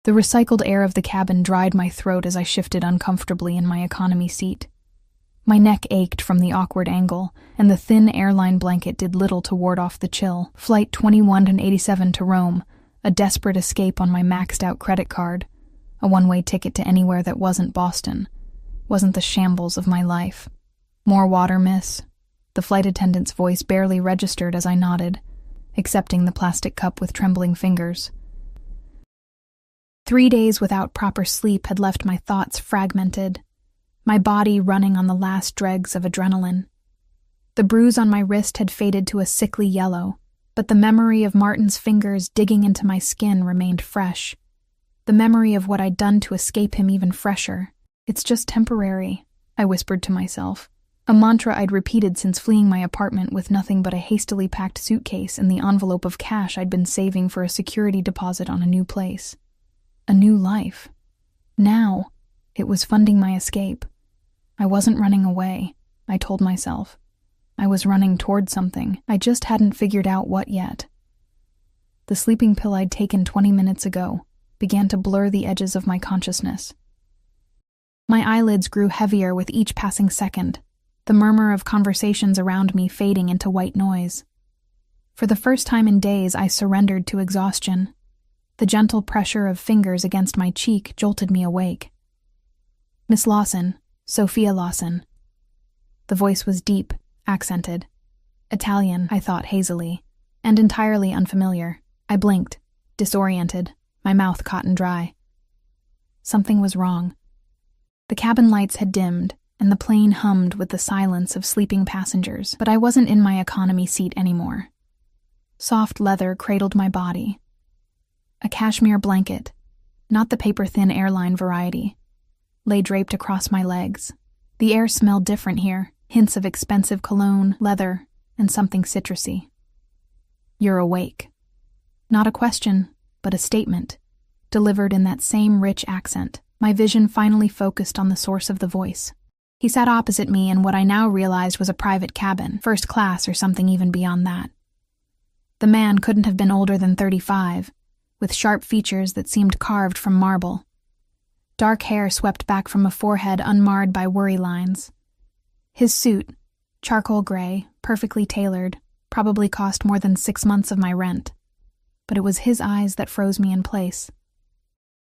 The recycled air of the cabin dried my throat as I shifted uncomfortably in my economy seat. My neck ached from the awkward angle, and the thin airline blanket did little to ward off the chill. Flight 2187 to Rome, a desperate escape on my maxed-out credit card, a one-way ticket to anywhere that wasn't Boston, wasn't the shambles of my life. More water, miss? The flight attendant's voice barely registered as I nodded, accepting the plastic cup with trembling fingers. 3 days without proper sleep had left my thoughts fragmented, my body running on the last dregs of adrenaline. The bruise on my wrist had faded to a sickly yellow, but the memory of Martin's fingers digging into my skin remained fresh. The memory of what I'd done to escape him even fresher. It's just temporary, I whispered to myself, a mantra I'd repeated since fleeing my apartment with nothing but a hastily packed suitcase and the envelope of cash I'd been saving for a security deposit on a new place. A new life. Now, it was funding my escape. I wasn't running away, I told myself. I was running toward something. I just hadn't figured out what yet. The sleeping pill I'd taken 20 minutes ago began to blur the edges of my consciousness. My eyelids grew heavier with each passing second, the murmur of conversations around me fading into white noise. For the first time in days, I surrendered to exhaustion. The gentle pressure of fingers against my cheek jolted me awake. Miss Lawson, Sophia Lawson. The voice was deep, accented. Italian, I thought hazily, and entirely unfamiliar. I blinked, disoriented, my mouth cotton dry. Something was wrong. The cabin lights had dimmed, and the plane hummed with the silence of sleeping passengers, but I wasn't in my economy seat anymore. Soft leather cradled my body. A cashmere blanket, not the paper-thin airline variety, lay draped across my legs. The air smelled different here, hints of expensive cologne, leather, and something citrusy. You're awake. Not a question, but a statement, delivered in that same rich accent. My vision finally focused on the source of the voice. He sat opposite me in what I now realized was a private cabin, first class or something even beyond that. The man couldn't have been older than 35, with sharp features that seemed carved from marble. Dark hair swept back from a forehead unmarred by worry lines. His suit, charcoal gray, perfectly tailored, probably cost more than 6 months of my rent. But it was his eyes that froze me in place.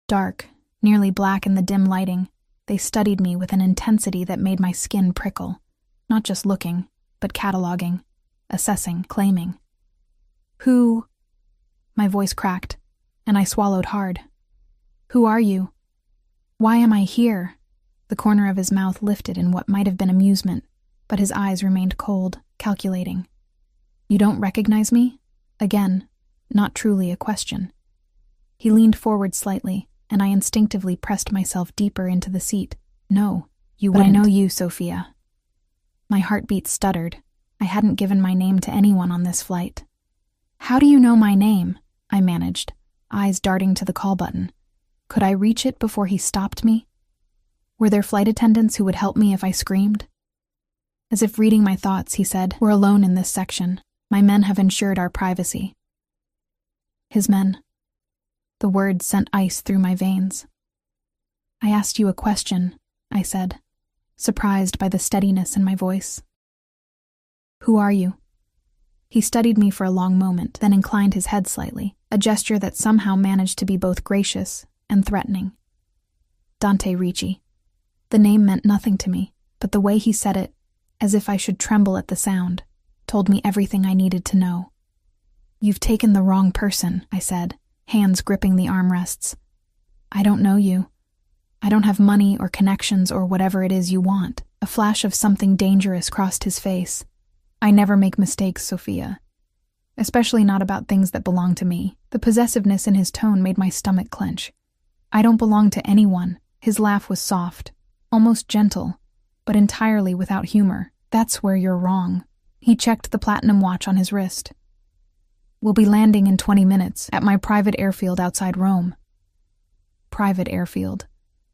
Dark, nearly black in the dim lighting, they studied me with an intensity that made my skin prickle, not just looking, but cataloging, assessing, claiming. Who? My voice cracked, and I swallowed hard. Who are you? Why am I here? The corner of his mouth lifted in what might have been amusement, but his eyes remained cold, calculating. You don't recognize me? Again, not truly a question. He leaned forward slightly, and I instinctively pressed myself deeper into the seat. No, you wouldn't. But I know you, Sophia. My heartbeat stuttered. I hadn't given my name to anyone on this flight. How do you know my name? I managed, eyes darting to the call button. Could I reach it before he stopped me? Were there flight attendants who would help me if I screamed? As if reading my thoughts, he said, We're alone in this section. My men have ensured our privacy. His men. The words sent ice through my veins. I asked you a question, I said, surprised by the steadiness in my voice. Who are you? He studied me for a long moment, then inclined his head slightly, a gesture that somehow managed to be both gracious and threatening. Dante Ricci. The name meant nothing to me, but the way he said it, as if I should tremble at the sound, told me everything I needed to know. You've taken the wrong person, I said, hands gripping the armrests. I don't know you. I don't have money or connections or whatever it is you want. A flash of something dangerous crossed his face. I never make mistakes, Sophia. Especially not about things that belong to me. The possessiveness in his tone made my stomach clench. I don't belong to anyone. His laugh was soft, almost gentle, but entirely without humor. That's where you're wrong. He checked the platinum watch on his wrist. We'll be landing in 20 minutes at my private airfield outside Rome. Private airfield.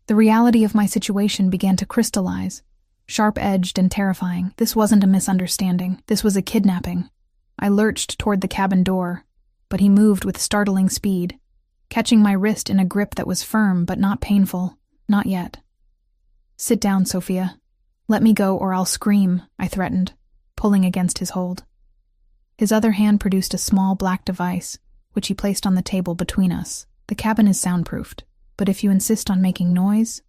The reality of my situation began to crystallize, sharp-edged and terrifying. This wasn't a misunderstanding. This was a kidnapping. I lurched toward the cabin door, but he moved with startling speed, catching my wrist in a grip that was firm but not painful. Not yet. "Sit down, Sophia. Let me go or I'll scream," I threatened, pulling against his hold. His other hand produced a small black device, which he placed on the table between us. "The cabin is soundproofed, but if you insist on making noise—"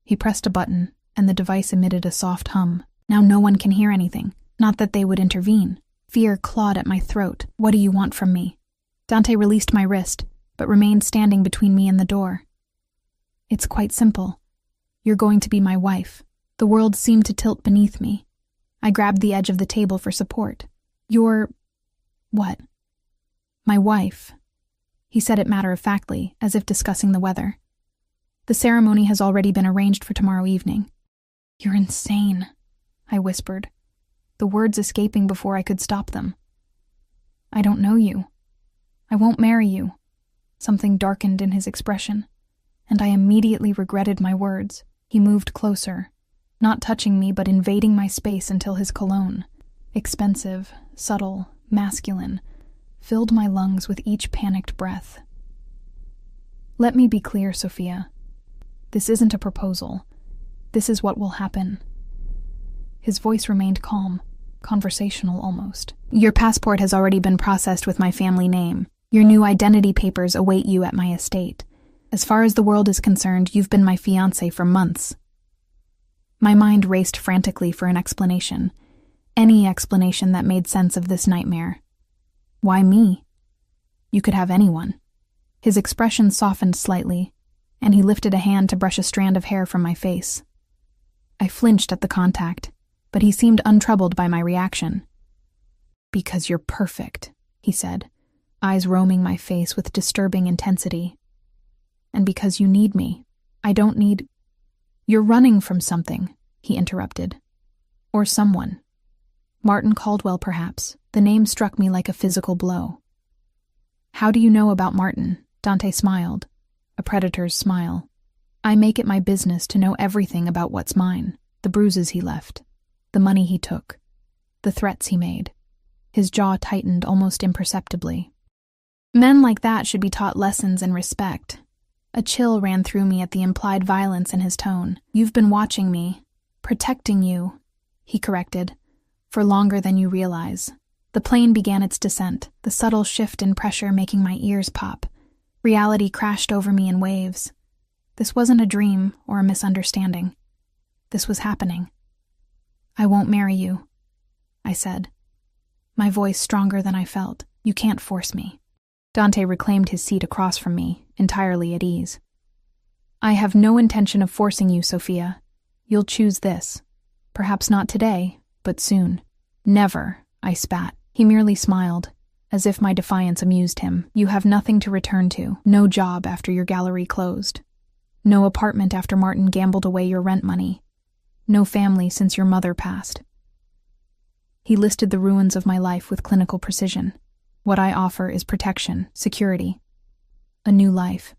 He pressed a button, and the device emitted a soft hum. Now no one can hear anything. Not that they would intervene. Fear clawed at my throat. "What do you want from me?" Dante released my wrist, but remained standing between me and the door. "It's quite simple. You're going to be my wife." The world seemed to tilt beneath me. I grabbed the edge of the table for support. "You're... what?" "My wife." He said it matter-of-factly, as if discussing the weather. "The ceremony has already been arranged for tomorrow evening." "You're insane," I whispered, the words escaping before I could stop them. "I don't know you. I won't marry you." Something darkened in his expression, and I immediately regretted my words. He moved closer, not touching me but invading my space until his cologne, expensive, subtle, masculine, filled my lungs with each panicked breath. "Let me be clear, Sophia. This isn't a proposal. This is what will happen." His voice remained calm, conversational almost. "Your passport has already been processed with my family name. Your new identity papers await you at my estate. As far as the world is concerned, you've been my fiancé for months." My mind raced frantically for an explanation. Any explanation that made sense of this nightmare. "Why me? You could have anyone." His expression softened slightly, and he lifted a hand to brush a strand of hair from my face. I flinched at the contact, but he seemed untroubled by my reaction. "Because you're perfect," he said, eyes roaming my face with disturbing intensity. "And because you need me. I don't need—" "You're running from something," he interrupted. "Or someone. Martin Caldwell, perhaps." The name struck me like a physical blow. "How do you know about Martin?" Dante smiled, a predator's smile. "I make it my business to know everything about what's mine. The bruises he left, the money he took, the threats he made." His jaw tightened almost imperceptibly. Men like that should be taught lessons in respect. A chill ran through me at the implied violence in his tone. "You've been watching me, protecting you," he corrected, "for longer than you realize." The plane began its descent, the subtle shift in pressure making my ears pop. Reality crashed over me in waves. This wasn't a dream or a misunderstanding. This was happening. "I won't marry you," I said, my voice stronger than I felt. "You can't force me." Dante reclaimed his seat across from me, entirely at ease. "I have no intention of forcing you, Sophia. You'll choose this. Perhaps not today, but soon." "Never," I spat. He merely smiled, as if my defiance amused him. "You have nothing to return to. No job after your gallery closed. No apartment after Martin gambled away your rent money. No family since your mother passed." He listed the ruins of my life with clinical precision. "What I offer is protection, security, a new life."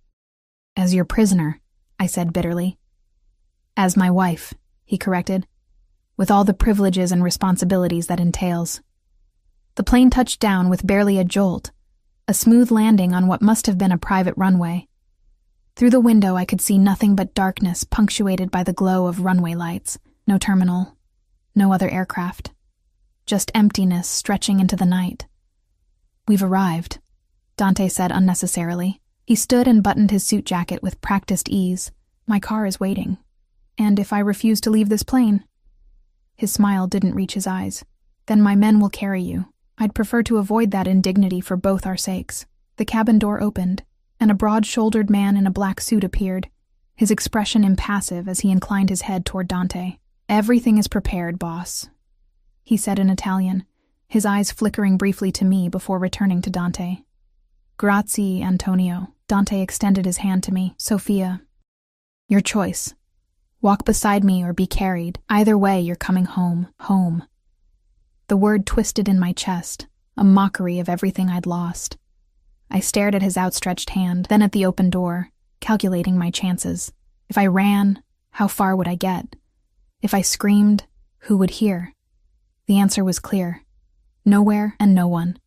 "As your prisoner," I said bitterly. "As my wife," he corrected, "with all the privileges and responsibilities that entails." The plane touched down with barely a jolt, a smooth landing on what must have been a private runway. Through the window I could see nothing but darkness punctuated by the glow of runway lights. No terminal, no other aircraft. Just emptiness stretching into the night. "We've arrived," Dante said unnecessarily. He stood and buttoned his suit jacket with practiced ease. "My car is waiting. And if I refuse to leave this plane—" His smile didn't reach his eyes. "Then my men will carry you. I'd prefer to avoid that indignity for both our sakes." The cabin door opened, and a broad-shouldered man in a black suit appeared, his expression impassive as he inclined his head toward Dante. "Everything is prepared, boss," he said in Italian, his eyes flickering briefly to me before returning to Dante. "Grazie, Antonio." Dante extended his hand to me. "Sophia, your choice. Walk beside me or be carried. Either way, you're coming home. Home." The word twisted in my chest, a mockery of everything I'd lost. I stared at his outstretched hand, then at the open door, calculating my chances. If I ran, how far would I get? If I screamed, who would hear? The answer was clear. Nowhere and no one.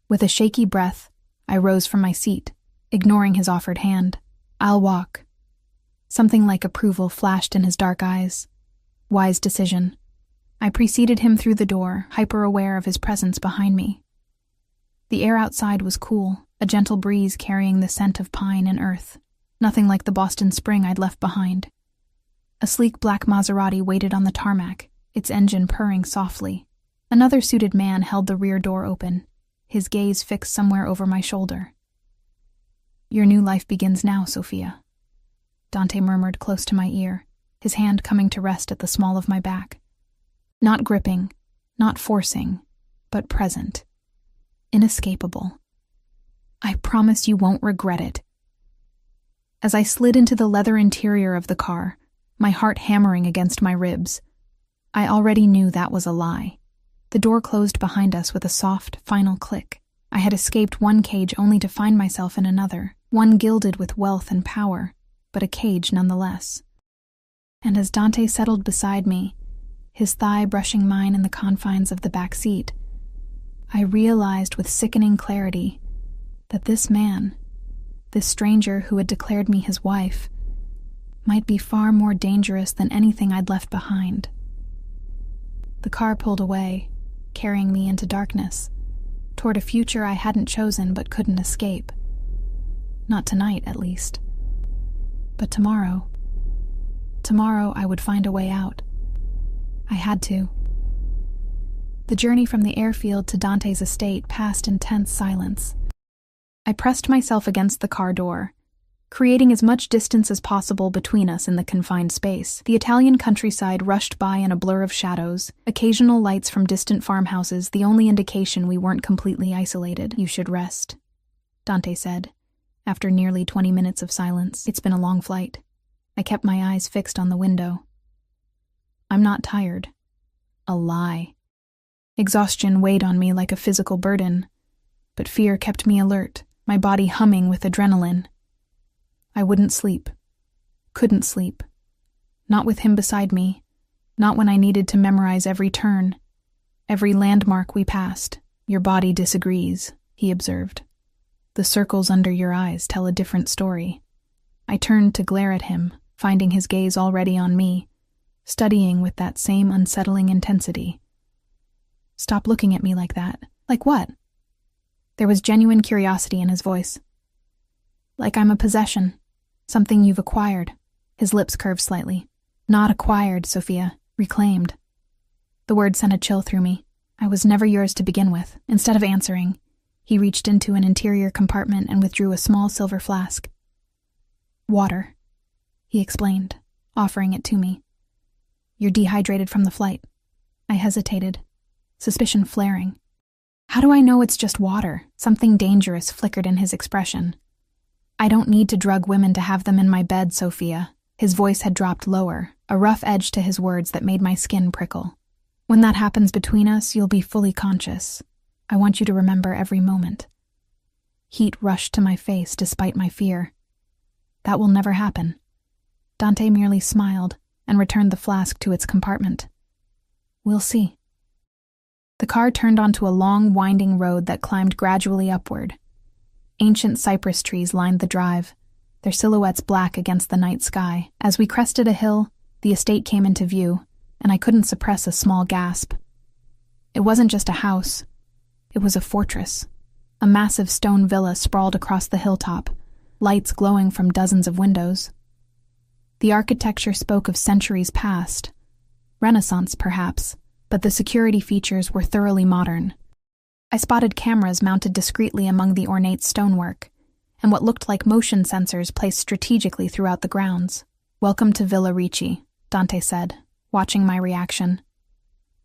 With a shaky breath, I rose from my seat, ignoring his offered hand. "I'll walk." Something like approval flashed in his dark eyes. Wise decision. I preceded him through the door, hyper-aware of his presence behind me. The air outside was cool, a gentle breeze carrying the scent of pine and earth. Nothing like the Boston spring I'd left behind. A sleek black Maserati waited on the tarmac, its engine purring softly. Another suited man held the rear door open, his gaze fixed somewhere over my shoulder. "Your new life begins now, Sophia," Dante murmured close to my ear, his hand coming to rest at the small of my back. Not gripping, not forcing, but present. Inescapable. "I promise you won't regret it." As I slid into the leather interior of the car, my heart hammering against my ribs, I already knew that was a lie. The door closed behind us with a soft, final click. I had escaped one cage only to find myself in another, one gilded with wealth and power, but a cage nonetheless. And as Dante settled beside me, his thigh brushing mine in the confines of the back seat, I realized with sickening clarity that this man, this stranger who had declared me his wife, might be far more dangerous than anything I'd left behind. The car pulled away, carrying me into darkness, toward a future I hadn't chosen but couldn't escape. Not tonight, at least. But tomorrow. Tomorrow I would find a way out. I had to. The journey from the airfield to Dante's estate passed in tense silence. I pressed myself against the car door, creating as much distance as possible between us in the confined space. The Italian countryside rushed by in a blur of shadows, occasional lights from distant farmhouses the only indication we weren't completely isolated. "You should rest," Dante said, after nearly 20 minutes of silence. "It's been a long flight." I kept my eyes fixed on the window. "I'm not tired." A lie. Exhaustion weighed on me like a physical burden, but fear kept me alert, my body humming with adrenaline. I wouldn't sleep. Couldn't sleep. Not with him beside me. Not when I needed to memorize every turn, every landmark we passed. "Your body disagrees," he observed. "The circles under your eyes tell a different story." I turned to glare at him, finding his gaze already on me, studying with that same unsettling intensity. "Stop looking at me like that." "Like what?" There was genuine curiosity in his voice. "Like I'm a possession. Something you've acquired." His lips curved slightly. "Not acquired, Sophia. Reclaimed." The word sent a chill through me. "I was never yours to begin with." Instead of answering, he reached into an interior compartment and withdrew a small silver flask. "Water," he explained, offering it to me. "You're dehydrated from the flight." I hesitated, suspicion flaring. "How do I know it's just water?" Something dangerous flickered in his expression. "I don't need to drug women to have them in my bed, Sophia." His voice had dropped lower, a rough edge to his words that made my skin prickle. "When that happens between us, you'll be fully conscious. I want you to remember every moment." Heat rushed to my face despite my fear. "That will never happen." Dante merely smiled and returned the flask to its compartment. "We'll see." The car turned onto a long, winding road that climbed gradually upward. Ancient cypress trees lined the drive, their silhouettes black against the night sky. As we crested a hill, the estate came into view, and I couldn't suppress a small gasp. It wasn't just a house. It was a fortress. A massive stone villa sprawled across the hilltop, lights glowing from dozens of windows. The architecture spoke of centuries past, Renaissance perhaps, but the security features were thoroughly modern. I spotted cameras mounted discreetly among the ornate stonework, and what looked like motion sensors placed strategically throughout the grounds. "Welcome to Villa Ricci," Dante said, watching my reaction.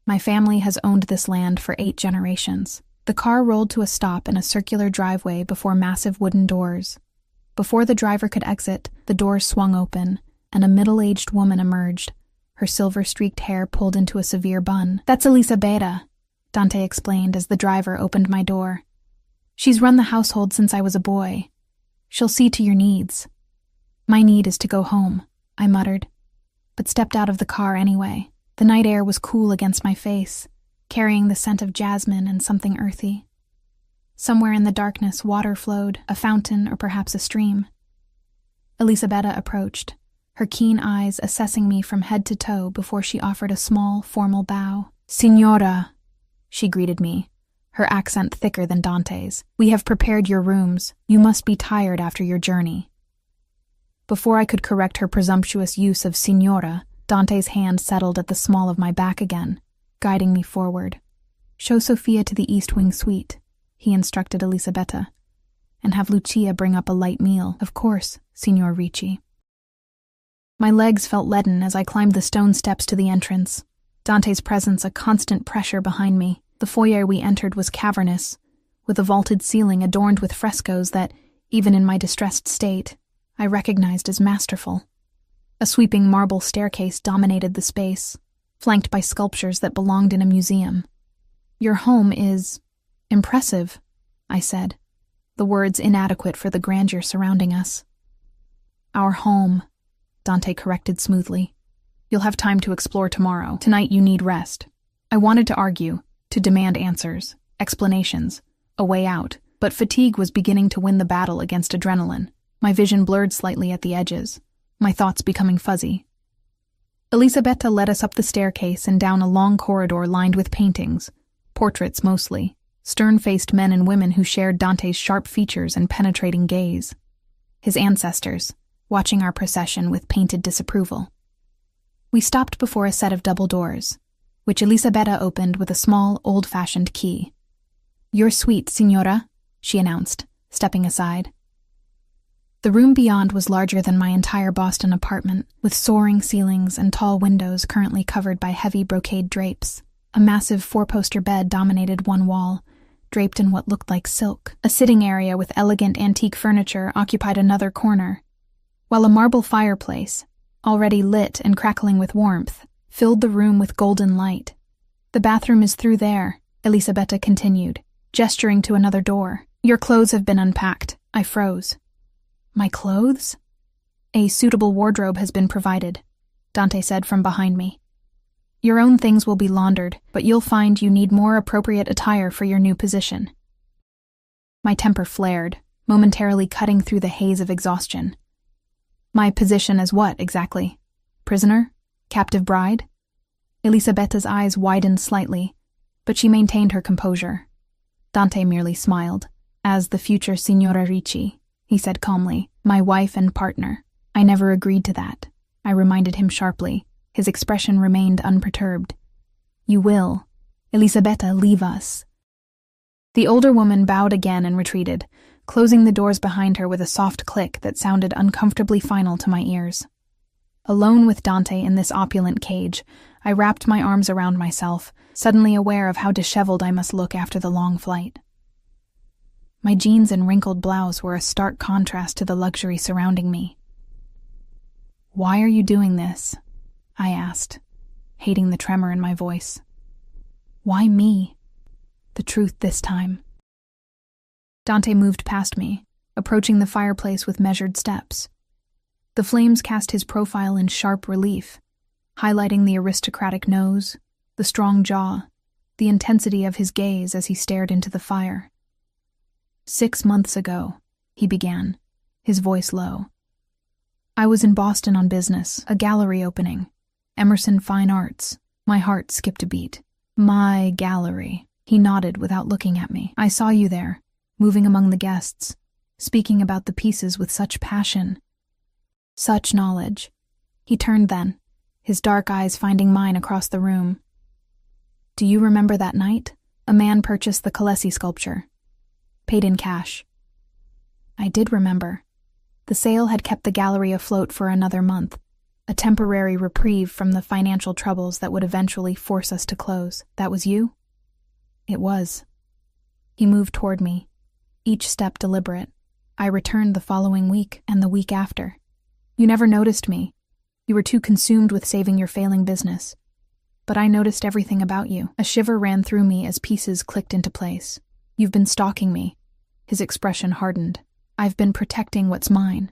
"My family has owned this land for 8 generations." The car rolled to a stop in a circular driveway before massive wooden doors. Before the driver could exit, the doors swung open, and a middle-aged woman emerged, her silver-streaked hair pulled into a severe bun. "That's Elisabetta," Dante explained as the driver opened my door. "She's run the household since I was a boy. She'll see to your needs." "My need is to go home," I muttered, but stepped out of the car anyway. The night air was cool against my face, carrying the scent of jasmine and something earthy. Somewhere in the darkness, water flowed, a fountain or perhaps a stream. Elisabetta approached, her keen eyes assessing me from head to toe before she offered a small, formal bow. "Signora," she greeted me, her accent thicker than Dante's. "We have prepared your rooms. You must be tired after your journey." Before I could correct her presumptuous use of signora, Dante's hand settled at the small of my back again, guiding me forward. "Show Sophia to the East Wing suite," he instructed Elisabetta, "and have Lucia bring up a light meal." "Of course, Signor Ricci." My legs felt leaden as I climbed the stone steps to the entrance, Dante's presence a constant pressure behind me. The foyer we entered was cavernous, with a vaulted ceiling adorned with frescoes that, even in my distressed state, I recognized as masterful. A sweeping marble staircase dominated the space, flanked by sculptures that belonged in a museum. "Your home is impressive," I said, the words inadequate for the grandeur surrounding us. "Our home," Dante corrected smoothly. "You'll have time to explore tomorrow. Tonight you need rest." I wanted to argue, to demand answers, explanations, a way out, but fatigue was beginning to win the battle against adrenaline. My vision blurred slightly at the edges, my thoughts becoming fuzzy. Elisabetta led us up the staircase and down a long corridor lined with paintings, portraits mostly, stern-faced men and women who shared Dante's sharp features and penetrating gaze. His ancestors, watching our procession with painted disapproval. We stopped before a set of double doors, which Elisabetta opened with a small, old-fashioned key. "Your suite, signora," she announced, stepping aside. The room beyond was larger than my entire Boston apartment, with soaring ceilings and tall windows currently covered by heavy brocade drapes. A massive four-poster bed dominated one wall, draped in what looked like silk. A sitting area with elegant antique furniture occupied another corner, while a marble fireplace, already lit and crackling with warmth, filled the room with golden light. "The bathroom is through there," Elisabetta continued, gesturing to another door. "Your clothes have been unpacked." I froze. "My clothes?" "A suitable wardrobe has been provided," Dante said from behind me. "Your own things will be laundered, but you'll find you need more appropriate attire for your new position." My temper flared, momentarily cutting through the haze of exhaustion. "My position as what, exactly? Prisoner? Captive bride?" Elisabetta's eyes widened slightly, but she maintained her composure. Dante merely smiled. "As the future Signora Ricci," he said calmly, "my wife and partner. I never agreed to that," I reminded him sharply. His expression remained unperturbed. "You will. Elisabetta, leave us." The older woman bowed again and retreated, closing the doors behind her with a soft click that sounded uncomfortably final to my ears. Alone with Dante in this opulent cage, I wrapped my arms around myself, suddenly aware of how disheveled I must look after the long flight. My jeans and wrinkled blouse were a stark contrast to the luxury surrounding me. "Why are you doing this?" I asked, hating the tremor in my voice. "Why me?" The truth this time. Dante moved past me, approaching the fireplace with measured steps. The flames cast his profile in sharp relief, highlighting the aristocratic nose, the strong jaw, the intensity of his gaze as he stared into the fire. "6 months ago," he began, his voice low. "I was in Boston on business, a gallery opening. Emerson Fine Arts." My heart skipped a beat. "My gallery." He nodded without looking at me. "I saw you there, moving among the guests, speaking about the pieces with such passion. Such knowledge." He turned then, his dark eyes finding mine across the room. "Do you remember that night? A man purchased the Colesi sculpture. Paid in cash." I did remember. The sale had kept the gallery afloat for another month, a temporary reprieve from the financial troubles that would eventually force us to close. "That was you?" "It was." He moved toward me, each step deliberate. "I returned the following week and the week after. You never noticed me. You were too consumed with saving your failing business. But I noticed everything about you." A shiver ran through me as pieces clicked into place. "You've been stalking me." His expression hardened. "I've been protecting what's mine."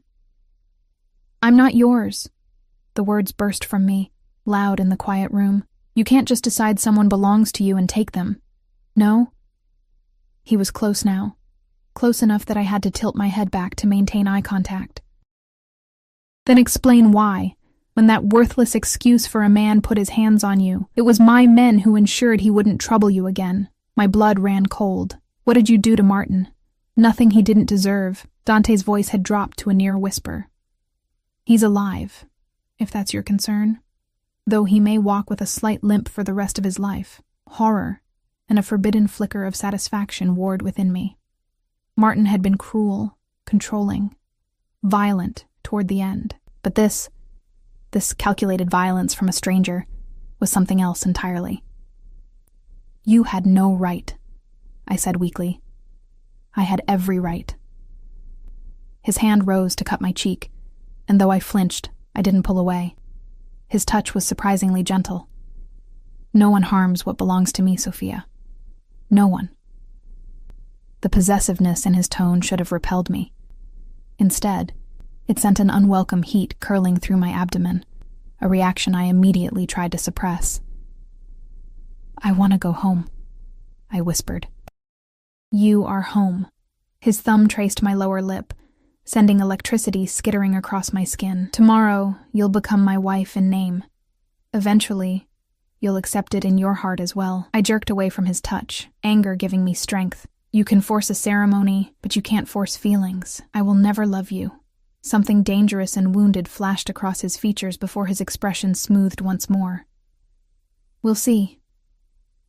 "I'm not yours." The words burst from me, loud in the quiet room. "You can't just decide someone belongs to you and take them." "No?" He was close now, close enough that I had to tilt my head back to maintain eye contact. Then explain why, when that worthless excuse for a man put his hands on you. It was my men who ensured he wouldn't trouble you again. My blood ran cold. What did you do to Martin? Nothing he didn't deserve. Dante's voice had dropped to a near whisper. He's alive, if that's your concern, though he may walk with a slight limp for the rest of his life. Horror and a forbidden flicker of satisfaction warred within me. Martin had been cruel, controlling, violent toward the end, but this calculated violence from a stranger was something else entirely. You had no right, I said weakly. I had every right. His hand rose to cut my cheek, and though I flinched, I didn't pull away. His touch was surprisingly gentle. No one harms what belongs to me, Sophia. No one. The possessiveness in his tone should have repelled me. Instead, it sent an unwelcome heat curling through my abdomen, a reaction I immediately tried to suppress. I want to go home, I whispered. You are home. His thumb traced my lower lip, sending electricity skittering across my skin. Tomorrow, you'll become my wife in name. Eventually, you'll accept it in your heart as well. I jerked away from his touch, anger giving me strength. You can force a ceremony, but you can't force feelings. I will never love you. Something dangerous and wounded flashed across his features before his expression smoothed once more. We'll see.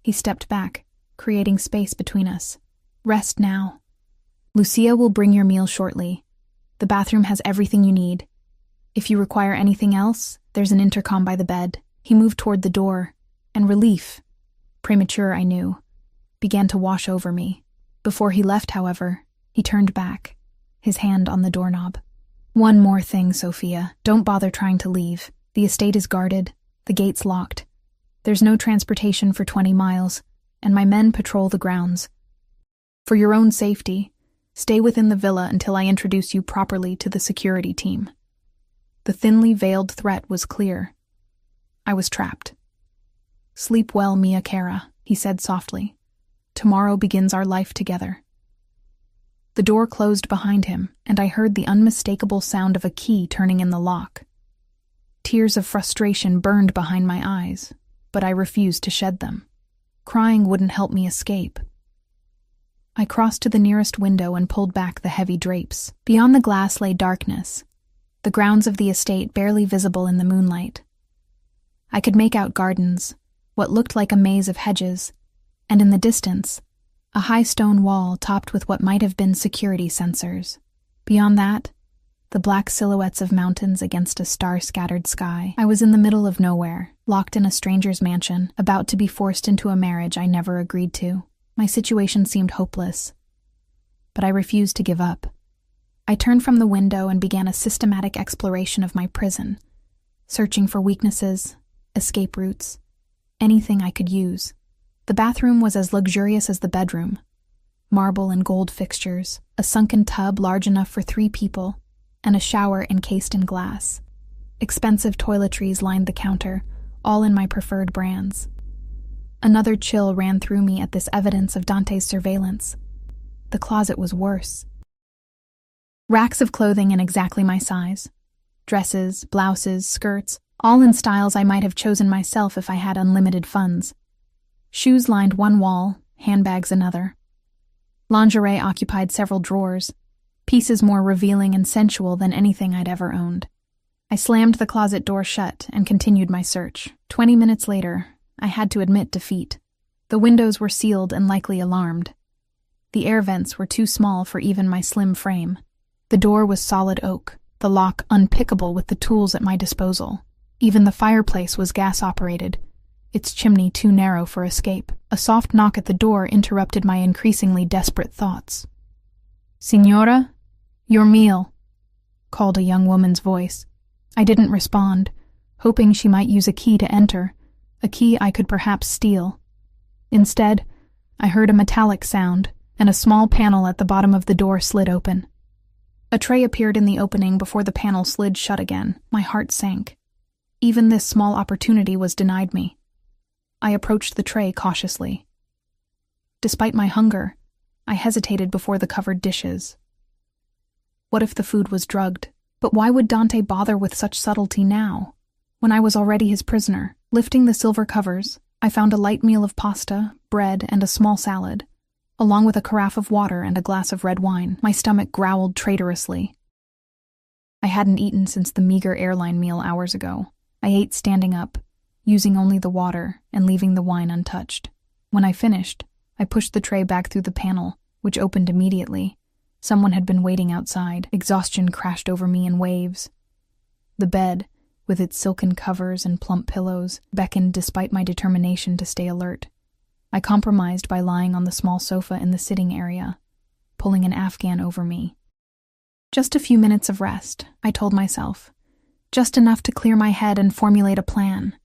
He stepped back, creating space between us. Rest now. Lucia will bring your meal shortly. The bathroom has everything you need. If you require anything else, there's an intercom by the bed. He moved toward the door, and relief, premature I knew, began to wash over me. Before he left, however, he turned back, his hand on the doorknob. One more thing, Sophia. Don't bother trying to leave. The estate is guarded, the gates locked. There's no transportation for 20 miles, and my men patrol the grounds. For your own safety, stay within the villa until I introduce you properly to the security team. The thinly veiled threat was clear. I was trapped. Sleep well, Mia Cara, he said softly. Tomorrow begins our life together. The door closed behind him, and I heard the unmistakable sound of a key turning in the lock. Tears of frustration burned behind my eyes, but I refused to shed them. Crying wouldn't help me escape. I crossed to the nearest window and pulled back the heavy drapes. Beyond the glass lay darkness, the grounds of the estate barely visible in the moonlight. I could make out gardens, what looked like a maze of hedges, and in the distance, a high stone wall topped with what might have been security sensors. Beyond that, the black silhouettes of mountains against a star-scattered sky. I was in the middle of nowhere, locked in a stranger's mansion, about to be forced into a marriage I never agreed to. My situation seemed hopeless, but I refused to give up. I turned from the window and began a systematic exploration of my prison, searching for weaknesses, escape routes, anything I could use. The bathroom was as luxurious as the bedroom. Marble and gold fixtures, a sunken tub large enough for 3 people, and a shower encased in glass. Expensive toiletries lined the counter, all in my preferred brands. Another chill ran through me at this evidence of Dante's surveillance. The closet was worse. Racks of clothing in exactly my size. Dresses, blouses, skirts, all in styles I might have chosen myself if I had unlimited funds. Shoes lined one wall, handbags another. Lingerie occupied several drawers, pieces more revealing and sensual than anything I'd ever owned. I slammed the closet door shut and continued my search. 20 minutes later, I had to admit defeat. The windows were sealed and likely alarmed. The air vents were too small for even my slim frame. The door was solid oak, the lock unpickable with the tools at my disposal. Even the fireplace was gas-operated, its chimney too narrow for escape. A soft knock at the door interrupted my increasingly desperate thoughts. "Signora, your meal," called a young woman's voice. I didn't respond, hoping she might use a key to enter, a key I could perhaps steal. Instead, I heard a metallic sound, and a small panel at the bottom of the door slid open. A tray appeared in the opening before the panel slid shut again. My heart sank. Even this small opportunity was denied me. I approached the tray cautiously. Despite my hunger, I hesitated before the covered dishes. What if the food was drugged? But why would Dante bother with such subtlety now, when I was already his prisoner? Lifting the silver covers, I found a light meal of pasta, bread, and a small salad, along with a carafe of water and a glass of red wine. My stomach growled traitorously. I hadn't eaten since the meager airline meal hours ago. I ate standing up, using only the water and leaving the wine untouched. When I finished, I pushed the tray back through the panel, which opened immediately. Someone had been waiting outside. Exhaustion crashed over me in waves. The bed, with its silken covers and plump pillows, beckoned despite my determination to stay alert. I compromised by lying on the small sofa in the sitting area, pulling an Afghan over me. Just a few minutes of rest, I told myself. Just enough to clear my head and formulate a plan.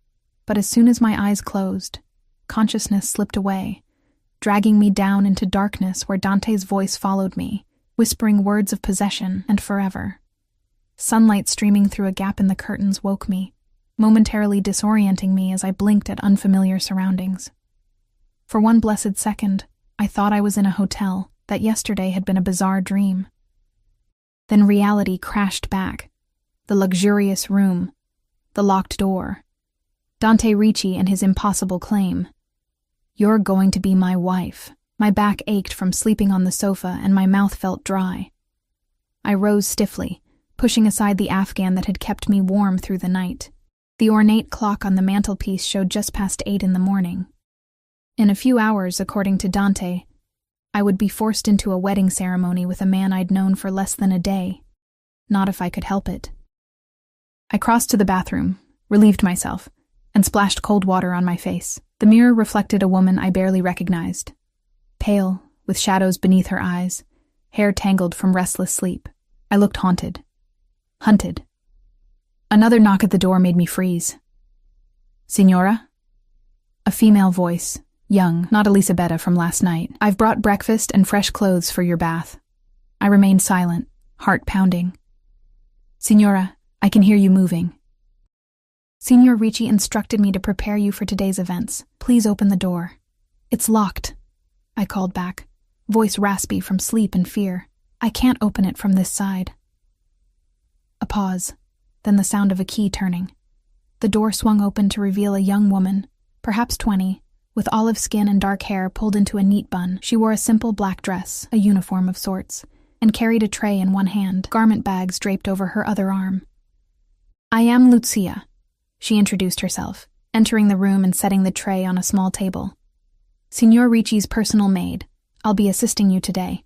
But as soon as my eyes closed, consciousness slipped away, dragging me down into darkness where Dante's voice followed me, whispering words of possession and forever. Sunlight streaming through a gap in the curtains woke me, momentarily disorienting me as I blinked at unfamiliar surroundings. For one blessed second, I thought I was in a hotel, that yesterday had been a bizarre dream. Then reality crashed back. The luxurious room, the locked door, Dante Ricci and his impossible claim. "You're going to be my wife." My back ached from sleeping on the sofa and my mouth felt dry. I rose stiffly, pushing aside the Afghan that had kept me warm through the night. The ornate clock on the mantelpiece showed just past 8 in the morning. In a few hours, according to Dante, I would be forced into a wedding ceremony with a man I'd known for less than a day. Not if I could help it. I crossed to the bathroom, relieved myself, and splashed cold water on my face. The mirror reflected a woman I barely recognized. Pale, with shadows beneath her eyes, hair tangled from restless sleep. I looked haunted. Hunted. Another knock at the door made me freeze. "Signora?" A female voice, young, not Elisabetta from last night. "I've brought breakfast and fresh clothes for your bath." I remained silent, heart pounding. "Signora, I can hear you moving." "Signor Ricci instructed me to prepare you for today's events. Please open the door." "It's locked," I called back, voice raspy from sleep and fear. "I can't open it from this side." A pause, then the sound of a key turning. The door swung open to reveal a young woman, perhaps 20, with olive skin and dark hair pulled into a neat bun. She wore a simple black dress, a uniform of sorts, and carried a tray in one hand, garment bags draped over her other arm. "I am Lucia," she introduced herself, entering the room and setting the tray on a small table. "Signor Ricci's personal maid. I'll be assisting you today."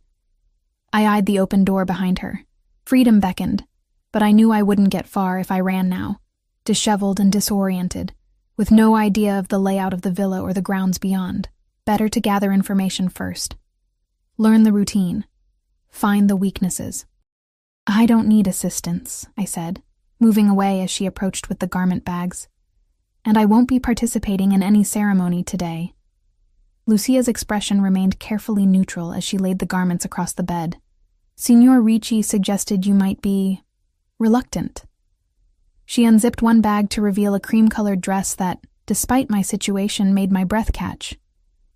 I eyed the open door behind her. Freedom beckoned, but I knew I wouldn't get far if I ran now, disheveled and disoriented, with no idea of the layout of the villa or the grounds beyond. Better to gather information first. Learn the routine. Find the weaknesses. "I don't need assistance," I said, moving away as she approached with the garment bags. "And I won't be participating in any ceremony today." Lucia's expression remained carefully neutral as she laid the garments across the bed. "Signor Ricci suggested you might be reluctant." She unzipped one bag to reveal a cream-colored dress that, despite my situation, made my breath catch.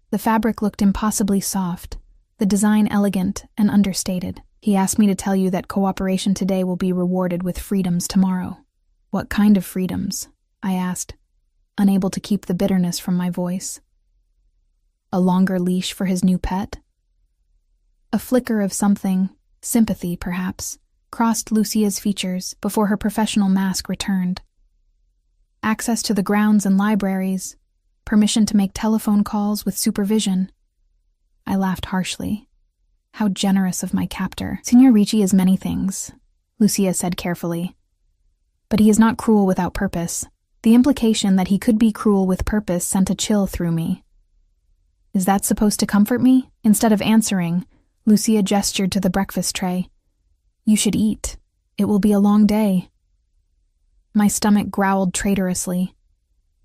The fabric looked impossibly soft, the design elegant and understated. "He asked me to tell you that cooperation today will be rewarded with freedoms tomorrow." "What kind of freedoms?" I asked, unable to keep the bitterness from my voice. A longer leash for his new pet? A flicker of something, sympathy perhaps, crossed Lucia's features before her professional mask returned. Access to the grounds and libraries, permission to make telephone calls with supervision. I laughed harshly. How generous of my captor. "Signor Ricci is many things," Lucia said carefully. "But he is not cruel without purpose." The implication that he could be cruel with purpose sent a chill through me. "Is that supposed to comfort me?" Instead of answering, Lucia gestured to the breakfast tray. "You should eat. It will be a long day." My stomach growled traitorously.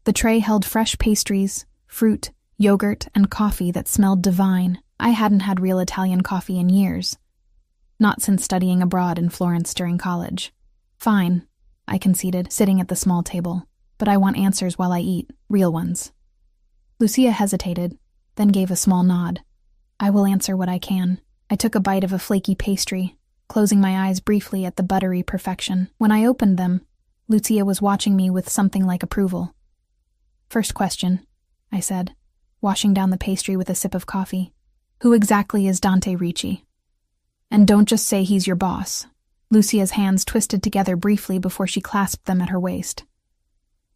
The tray held fresh pastries, fruit, yogurt, and coffee that smelled divine. I hadn't had real Italian coffee in years. Not since studying abroad in Florence during college. "Fine," I conceded, sitting at the small table. "But I want answers while I eat, real ones." Lucia hesitated, then gave a small nod. I will answer what I can. I took a bite of a flaky pastry, closing my eyes briefly at the buttery perfection. When I opened them, Lucia was watching me with something like approval. First question, I said, washing down the pastry with a sip of coffee. Who exactly is Dante Ricci? And don't just say he's your boss. Lucia's hands twisted together briefly before she clasped them at her waist.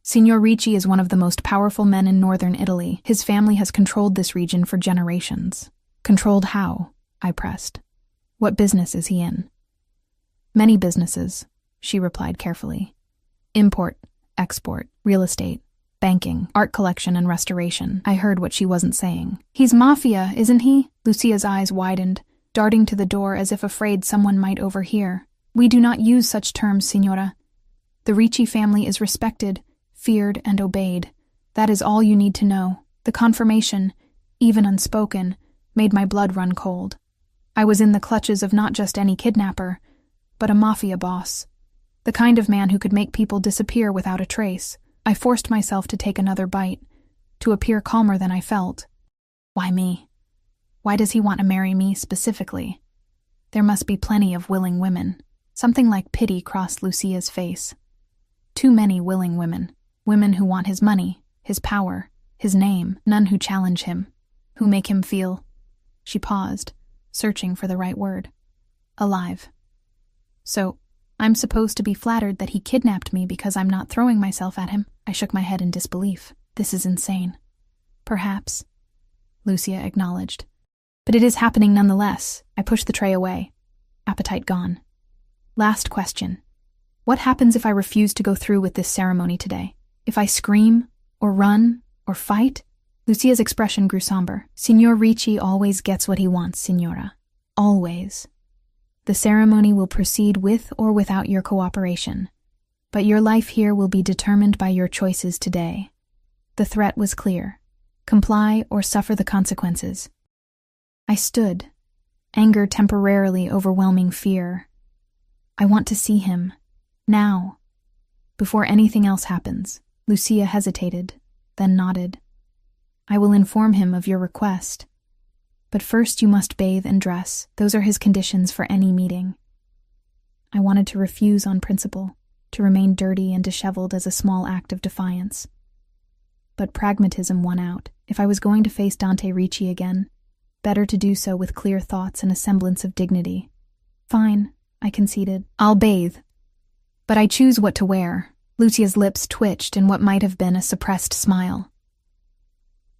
Signor Ricci is one of the most powerful men in northern Italy. His family has controlled this region for generations. Controlled how? I pressed. What business is he in? Many businesses, she replied carefully. Import, export, real estate, banking, art collection and restoration. I heard what she wasn't saying. He's Mafia, isn't he? Lucia's eyes widened, darting to the door as if afraid someone might overhear. We do not use such terms, signora. The Ricci family is respected, feared, and obeyed. That is all you need to know. The confirmation, even unspoken, made my blood run cold. I was in the clutches of not just any kidnapper, but a mafia boss. The kind of man who could make people disappear without a trace. I forced myself to take another bite, to appear calmer than I felt. Why me? Why does he want to marry me specifically? There must be plenty of willing women. Something like pity crossed Lucia's face. Too many willing women. Women who want his money, his power, his name. None who challenge him, who make him feel... She paused, searching for the right word. Alive. So, I'm supposed to be flattered that he kidnapped me because I'm not throwing myself at him? I shook my head in disbelief. This is insane. Perhaps, Lucia acknowledged. But it is happening nonetheless. I pushed the tray away. Appetite gone. Last question. What happens if I refuse to go through with this ceremony today? If I scream, or run, or fight? Lucia's expression grew somber. Signor Ricci always gets what he wants, signora. Always. The ceremony will proceed with or without your cooperation. But your life here will be determined by your choices today. The threat was clear. Comply or suffer the consequences. I stood, anger temporarily overwhelming fear. I want to see him. Now. Before anything else happens. Lucia hesitated, then nodded. I will inform him of your request. But first you must bathe and dress. Those are his conditions for any meeting. I wanted to refuse on principle, to remain dirty and disheveled as a small act of defiance. But pragmatism won out. If I was going to face Dante Ricci again, better to do so with clear thoughts and a semblance of dignity. Fine, I conceded. I'll bathe. But I choose what to wear. Lucia's lips twitched in what might have been a suppressed smile.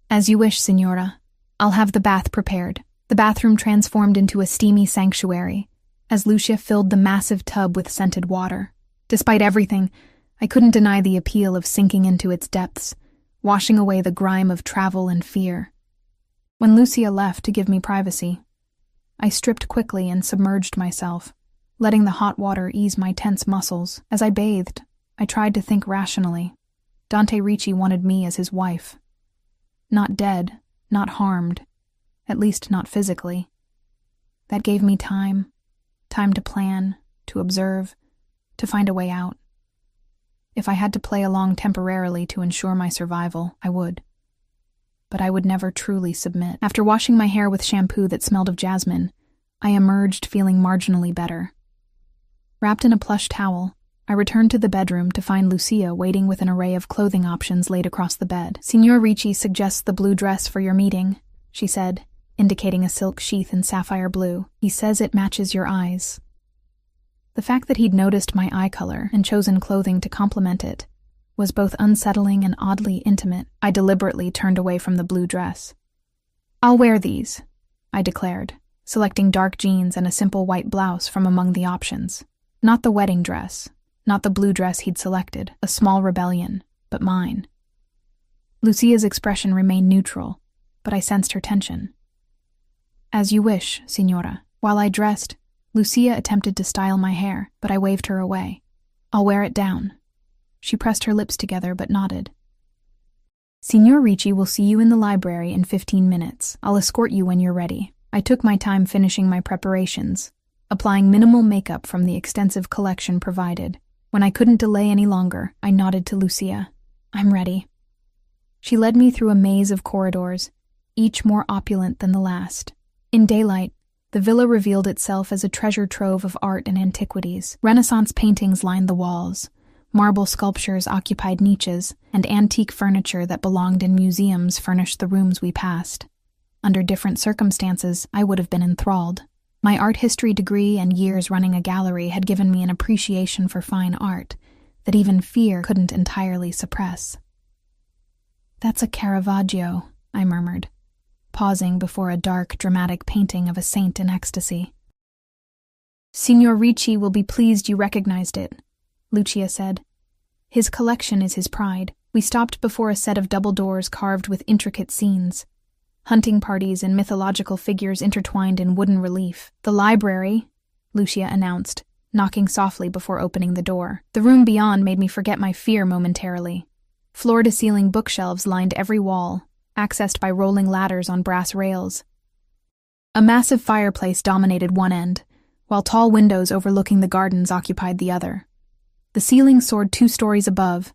As you wish, signora. I'll have the bath prepared. The bathroom transformed into a steamy sanctuary, as Lucia filled the massive tub with scented water. Despite everything, I couldn't deny the appeal of sinking into its depths, washing away the grime of travel and fear. When Lucia left to give me privacy, I stripped quickly and submerged myself, letting the hot water ease my tense muscles. As I bathed, I tried to think rationally. Dante Ricci wanted me as his wife. Not dead, not harmed, at least not physically. That gave me time to plan, to observe, to find a way out. If I had to play along temporarily to ensure my survival, I would. But I would never truly submit. After washing my hair with shampoo that smelled of jasmine, I emerged feeling marginally better. Wrapped in a plush towel, I returned to the bedroom to find Lucia waiting with an array of clothing options laid across the bed. Signor Ricci suggests the blue dress for your meeting, she said, indicating a silk sheath in sapphire blue. He says it matches your eyes. The fact that he'd noticed my eye color and chosen clothing to complement it was both unsettling and oddly intimate. I deliberately turned away from the blue dress. I'll wear these, I declared, selecting dark jeans and a simple white blouse from among the options. Not the wedding dress, not the blue dress he'd selected, a small rebellion, but mine. Lucia's expression remained neutral, but I sensed her tension. As you wish, signora. While I dressed, Lucia attempted to style my hair, but I waved her away. I'll wear it down. She pressed her lips together but nodded. Signor Ricci will see you in the library in 15 minutes. I'll escort you when you're ready. I took my time finishing my preparations, applying minimal makeup from the extensive collection provided. When I couldn't delay any longer, I nodded to Lucia. I'm ready. She led me through a maze of corridors, each more opulent than the last. In daylight, the villa revealed itself as a treasure trove of art and antiquities. Renaissance paintings lined the walls, marble sculptures occupied niches, and antique furniture that belonged in museums furnished the rooms we passed. Under different circumstances, I would have been enthralled. My art history degree and years running a gallery had given me an appreciation for fine art that even fear couldn't entirely suppress. "That's a Caravaggio," I murmured, pausing before a dark, dramatic painting of a saint in ecstasy. "Signor Ricci will be pleased you recognized it," Lucia said. "His collection is his pride." We stopped before a set of double doors carved with intricate scenes. Hunting parties and mythological figures intertwined in wooden relief. "The library," Lucia announced, knocking softly before opening the door. The room beyond made me forget my fear momentarily. Floor-to-ceiling bookshelves lined every wall, accessed by rolling ladders on brass rails. A massive fireplace dominated one end, while tall windows overlooking the gardens occupied the other. The ceiling soared 2 stories above,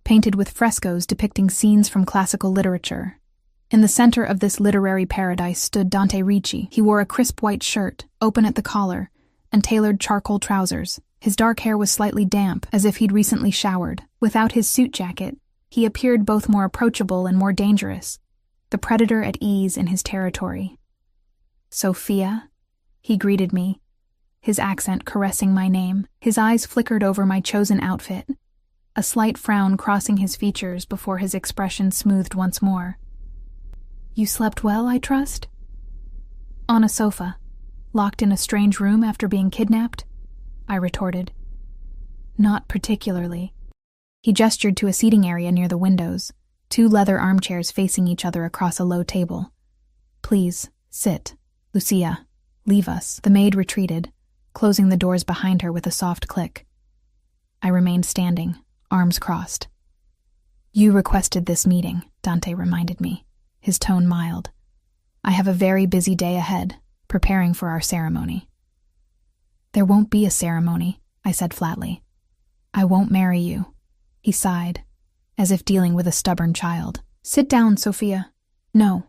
painted with frescoes depicting scenes from classical literature. In the center of this literary paradise stood Dante Ricci. He wore a crisp white shirt, open at the collar, and tailored charcoal trousers. His dark hair was slightly damp, as if he'd recently showered. Without his suit jacket, he appeared both more approachable and more dangerous, the predator at ease in his territory. "Sophia," he greeted me, his accent caressing my name. His eyes flickered over my chosen outfit, a slight frown crossing his features before his expression smoothed once more. "You slept well, I trust?" "On a sofa, locked in a strange room after being kidnapped?" I retorted. "Not particularly." He gestured to a seating area near the windows, 2 leather armchairs facing each other across a low table. "Please, sit. Lucia, leave us." The maid retreated, closing the doors behind her with a soft click. I remained standing, arms crossed. "You requested this meeting," Dante reminded me, his tone mild. "I have a very busy day ahead, preparing for our ceremony." "There won't be a ceremony," I said flatly. "I won't marry you." He sighed, as if dealing with a stubborn child. "Sit down, Sophia." "No."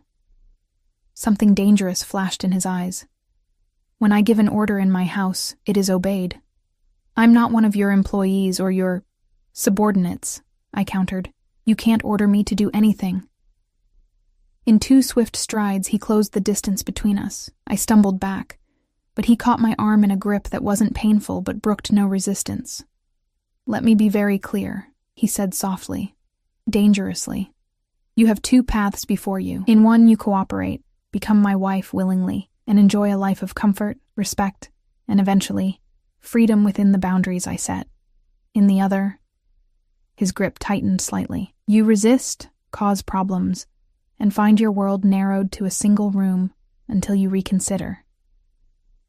Something dangerous flashed in his eyes. "When I give an order in my house, it is obeyed. I'm not one of your employees or your subordinates," I countered. "You can't order me to do anything." In 2 swift strides, he closed the distance between us. I stumbled back, but he caught my arm in a grip that wasn't painful but brooked no resistance. "Let me be very clear," he said softly, dangerously. "You have 2 paths before you. In one, you cooperate, become my wife willingly, and enjoy a life of comfort, respect, and eventually, freedom within the boundaries I set. In the other," his grip tightened slightly, "you resist, cause problems, and find your world narrowed to a single room until you reconsider."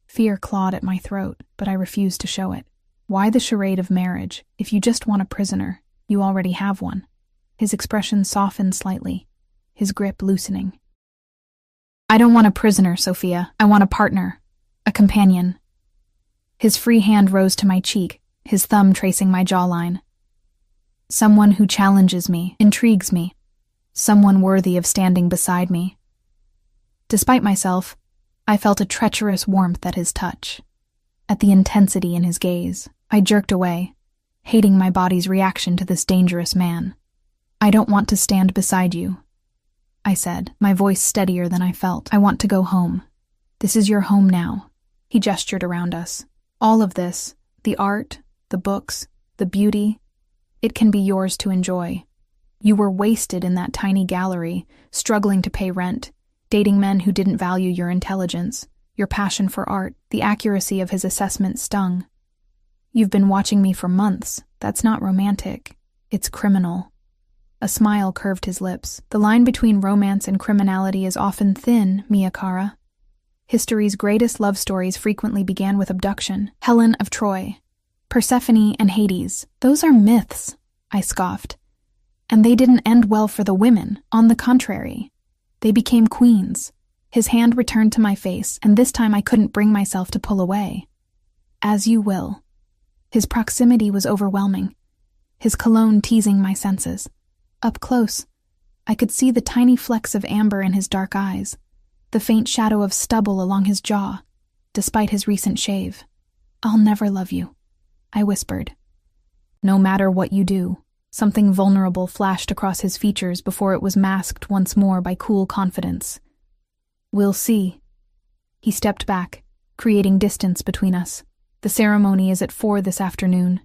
Fear clawed at my throat, but I refused to show it. "Why the charade of marriage? If you just want a prisoner, you already have one." His expression softened slightly, his grip loosening. "I don't want a prisoner, Sophia. I want a partner, a companion." His free hand rose to my cheek, his thumb tracing my jawline. "Someone who challenges me, intrigues me. Someone worthy of standing beside me." Despite myself, I felt a treacherous warmth at his touch, at the intensity in his gaze. I jerked away, hating my body's reaction to this dangerous man. "I don't want to stand beside you," I said, my voice steadier than I felt. "I want to go home. This is your home now." He gestured around us. "All of this, the art, the books, the beauty, it can be yours to enjoy. You were wasted in that tiny gallery, struggling to pay rent, dating men who didn't value your intelligence, your passion for art." The accuracy of his assessment stung. "You've been watching me for months. That's not romantic. It's criminal." A smile curved his lips. "The line between romance and criminality is often thin, Mia Cara. History's greatest love stories frequently began with abduction. Helen of Troy, Persephone and Hades. Those are myths," I scoffed. "And they didn't end well for the women. On the contrary, they became queens." His hand returned to my face, and this time I couldn't bring myself to pull away. "As you will." His proximity was overwhelming, his cologne teasing my senses. Up close, I could see the tiny flecks of amber in his dark eyes, the faint shadow of stubble along his jaw, despite his recent shave. "I'll never love you," I whispered. "No matter what you do." Something vulnerable flashed across his features before it was masked once more by cool confidence. "We'll see." He stepped back, creating distance between us. "The ceremony is at 4 this afternoon.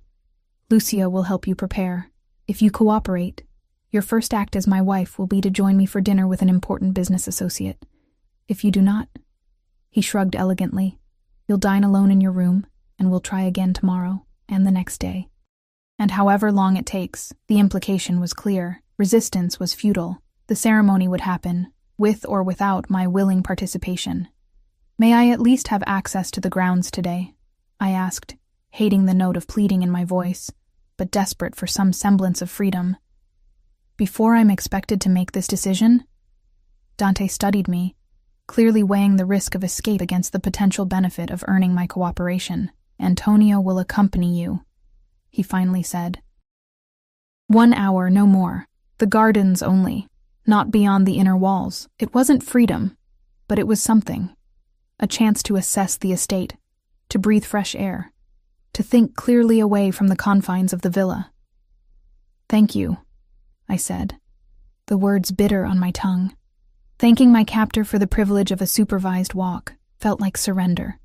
Lucia will help you prepare. If you cooperate, your first act as my wife will be to join me for dinner with an important business associate. If you do not," he shrugged elegantly, "you'll dine alone in your room, and we'll try again tomorrow and the next day." And however long it takes, the implication was clear. Resistance was futile. The ceremony would happen, with or without my willing participation. "May I at least have access to the grounds today?" I asked, hating the note of pleading in my voice, but desperate for some semblance of freedom. "Before I'm expected to make this decision?" Dante studied me, clearly weighing the risk of escape against the potential benefit of earning my cooperation. "Antonio will accompany you," he finally said. 1 hour, no more. The gardens only, not beyond the inner walls. It wasn't freedom, but it was something. A chance to assess the estate, to breathe fresh air, to think clearly away from the confines of the villa. "Thank you," I said, the words bitter on my tongue. Thanking my captor for the privilege of a supervised walk felt like surrender,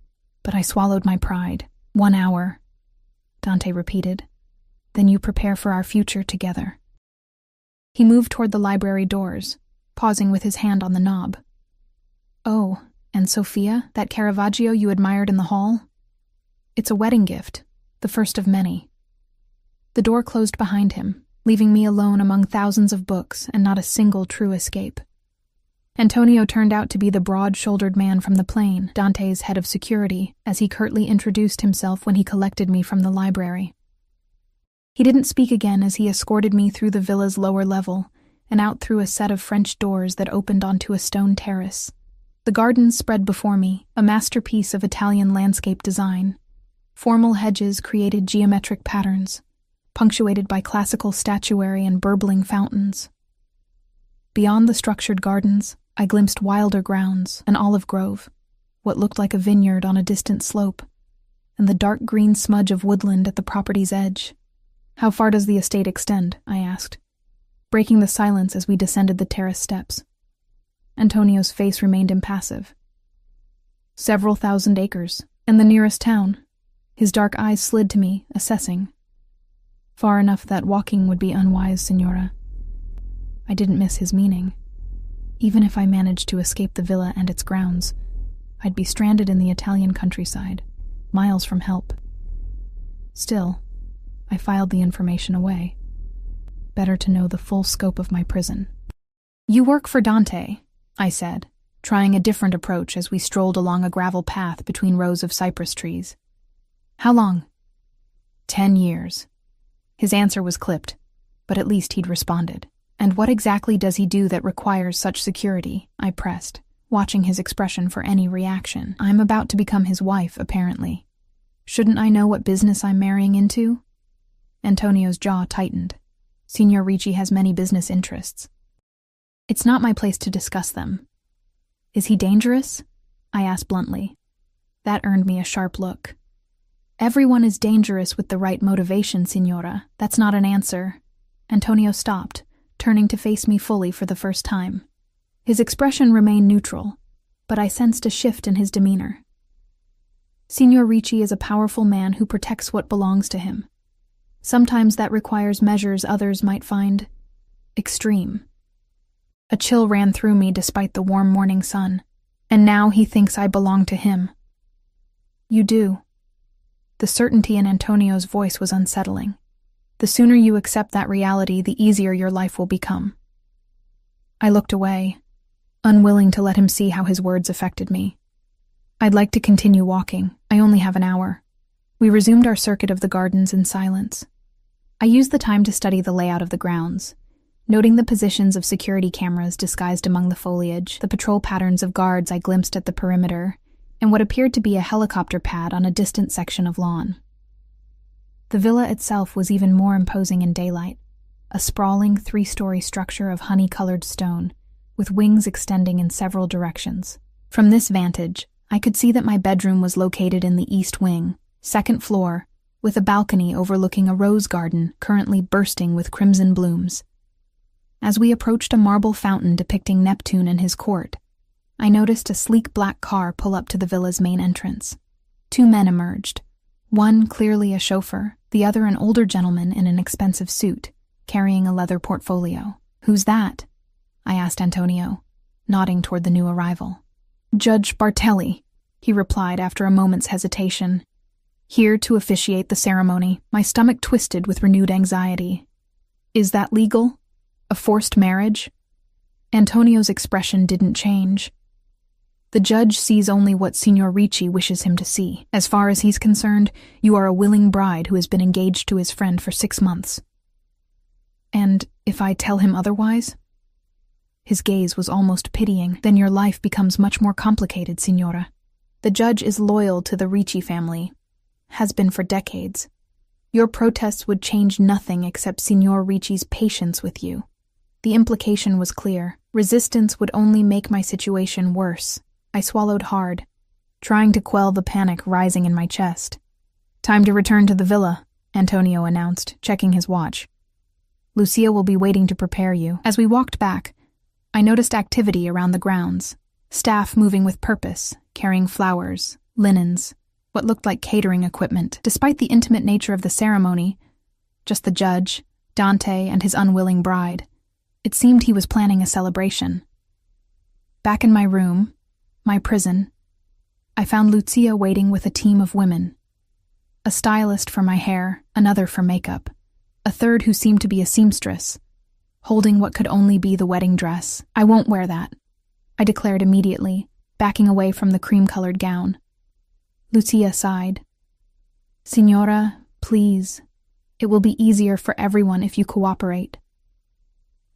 but I swallowed my pride. 1 hour, Dante repeated. "Then you prepare for our future together." He moved toward the library doors, pausing with his hand on the knob. "Oh, and Sophia, that Caravaggio you admired in the hall? It's a wedding gift, the first of many." The door closed behind him, leaving me alone among thousands of books and not a single true escape. Antonio turned out to be the broad-shouldered man from the plane, Dante's head of security, as he curtly introduced himself when he collected me from the library. He didn't speak again as he escorted me through the villa's lower level and out through a set of French doors that opened onto a stone terrace. The gardens spread before me, a masterpiece of Italian landscape design. Formal hedges created geometric patterns, punctuated by classical statuary and burbling fountains. Beyond the structured gardens, I glimpsed wilder grounds, an olive grove, what looked like a vineyard on a distant slope, and the dark green smudge of woodland at the property's edge. "How far does the estate extend?" I asked, breaking the silence as we descended the terrace steps. Antonio's face remained impassive. "Several thousand acres, and the nearest town." His dark eyes slid to me, assessing. "Far enough that walking would be unwise, Signora." I didn't miss his meaning. Even if I managed to escape the villa and its grounds, I'd be stranded in the Italian countryside, miles from help. Still, I filed the information away. Better to know the full scope of my prison. "You work for Dante," I said, trying a different approach as we strolled along a gravel path between rows of cypress trees. "How long?" 10 years. His answer was clipped, but at least he'd responded. "And what exactly does he do that requires such security?" I pressed, watching his expression for any reaction. "I'm about to become his wife, apparently. Shouldn't I know what business I'm marrying into?" Antonio's jaw tightened. "Signor Ricci has many business interests." "It's not my place to discuss them." "Is he dangerous?" I asked bluntly. That earned me a sharp look. "Everyone is dangerous with the right motivation, Signora. That's not an answer." Antonio stopped, turning to face me fully for the first time. His expression remained neutral, but I sensed a shift in his demeanor. "Signor Ricci is a powerful man who protects what belongs to him. Sometimes that requires measures others might find extreme." A chill ran through me despite the warm morning sun. "And now he thinks I belong to him." "You do." The certainty in Antonio's voice was unsettling. "The sooner you accept that reality, the easier your life will become." I looked away, unwilling to let him see how his words affected me. "I'd like to continue walking. I only have an hour." We resumed our circuit of the gardens in silence. I used the time to study the layout of the grounds, noting the positions of security cameras disguised among the foliage, the patrol patterns of guards I glimpsed at the perimeter, and what appeared to be a helicopter pad on a distant section of lawn. The villa itself was even more imposing in daylight, a sprawling 3-story structure of honey-colored stone, with wings extending in several directions. From this vantage, I could see that my bedroom was located in the east wing, second floor, with a balcony overlooking a rose garden currently bursting with crimson blooms. As we approached a marble fountain depicting Neptune and his court, I noticed a sleek black car pull up to the villa's main entrance. 2 men emerged, one clearly a chauffeur, the other an older gentleman in an expensive suit, carrying a leather portfolio. "Who's that?" I asked Antonio, nodding toward the new arrival. "Judge Bartelli," he replied after a moment's hesitation. "Here to officiate the ceremony." My stomach twisted with renewed anxiety. "Is that legal? A forced marriage?" Antonio's expression didn't change. "The judge sees only what Signor Ricci wishes him to see. As far as he's concerned, you are a willing bride who has been engaged to his friend for 6 months. And if I tell him otherwise?" His gaze was almost pitying. "Then your life becomes much more complicated, Signora. The judge is loyal to the Ricci family, has been for decades. Your protests would change nothing except Signor Ricci's patience with you." The implication was clear. Resistance would only make my situation worse. I swallowed hard, trying to quell the panic rising in my chest. "Time to return to the villa," Antonio announced, checking his watch. "Lucia will be waiting to prepare you." As we walked back, I noticed activity around the grounds. Staff moving with purpose, carrying flowers, linens, what looked like catering equipment. Despite the intimate nature of the ceremony, just the judge, Dante, and his unwilling bride, it seemed he was planning a celebration. Back in my room, my prison, I found Lucia waiting with a team of women. A stylist for my hair, another for makeup, a third who seemed to be a seamstress, holding what could only be the wedding dress. "I won't wear that," I declared immediately, backing away from the cream-colored gown. Lucia sighed. "Signora, please. It will be easier for everyone if you cooperate."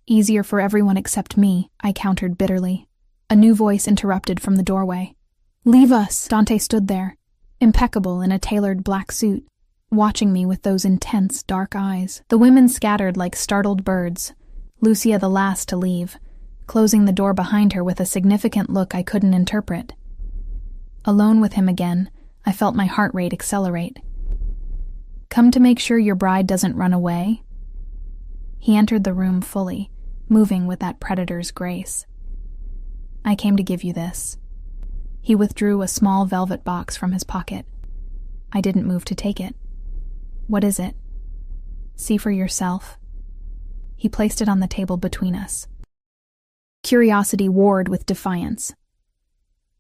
"Easier for everyone except me," I countered bitterly. A new voice interrupted from the doorway. "Leave us!" Dante stood there, impeccable in a tailored black suit, watching me with those intense, dark eyes. The women scattered like startled birds, Lucia the last to leave, closing the door behind her with a significant look I couldn't interpret. Alone with him again, I felt my heart rate accelerate. "Come to make sure your bride doesn't run away?" He entered the room fully, moving with that predator's grace. "I came to give you this." He withdrew a small velvet box from his pocket. I didn't move to take it. "What is it?" "See for yourself." He placed it on the table between us. Curiosity warred with defiance.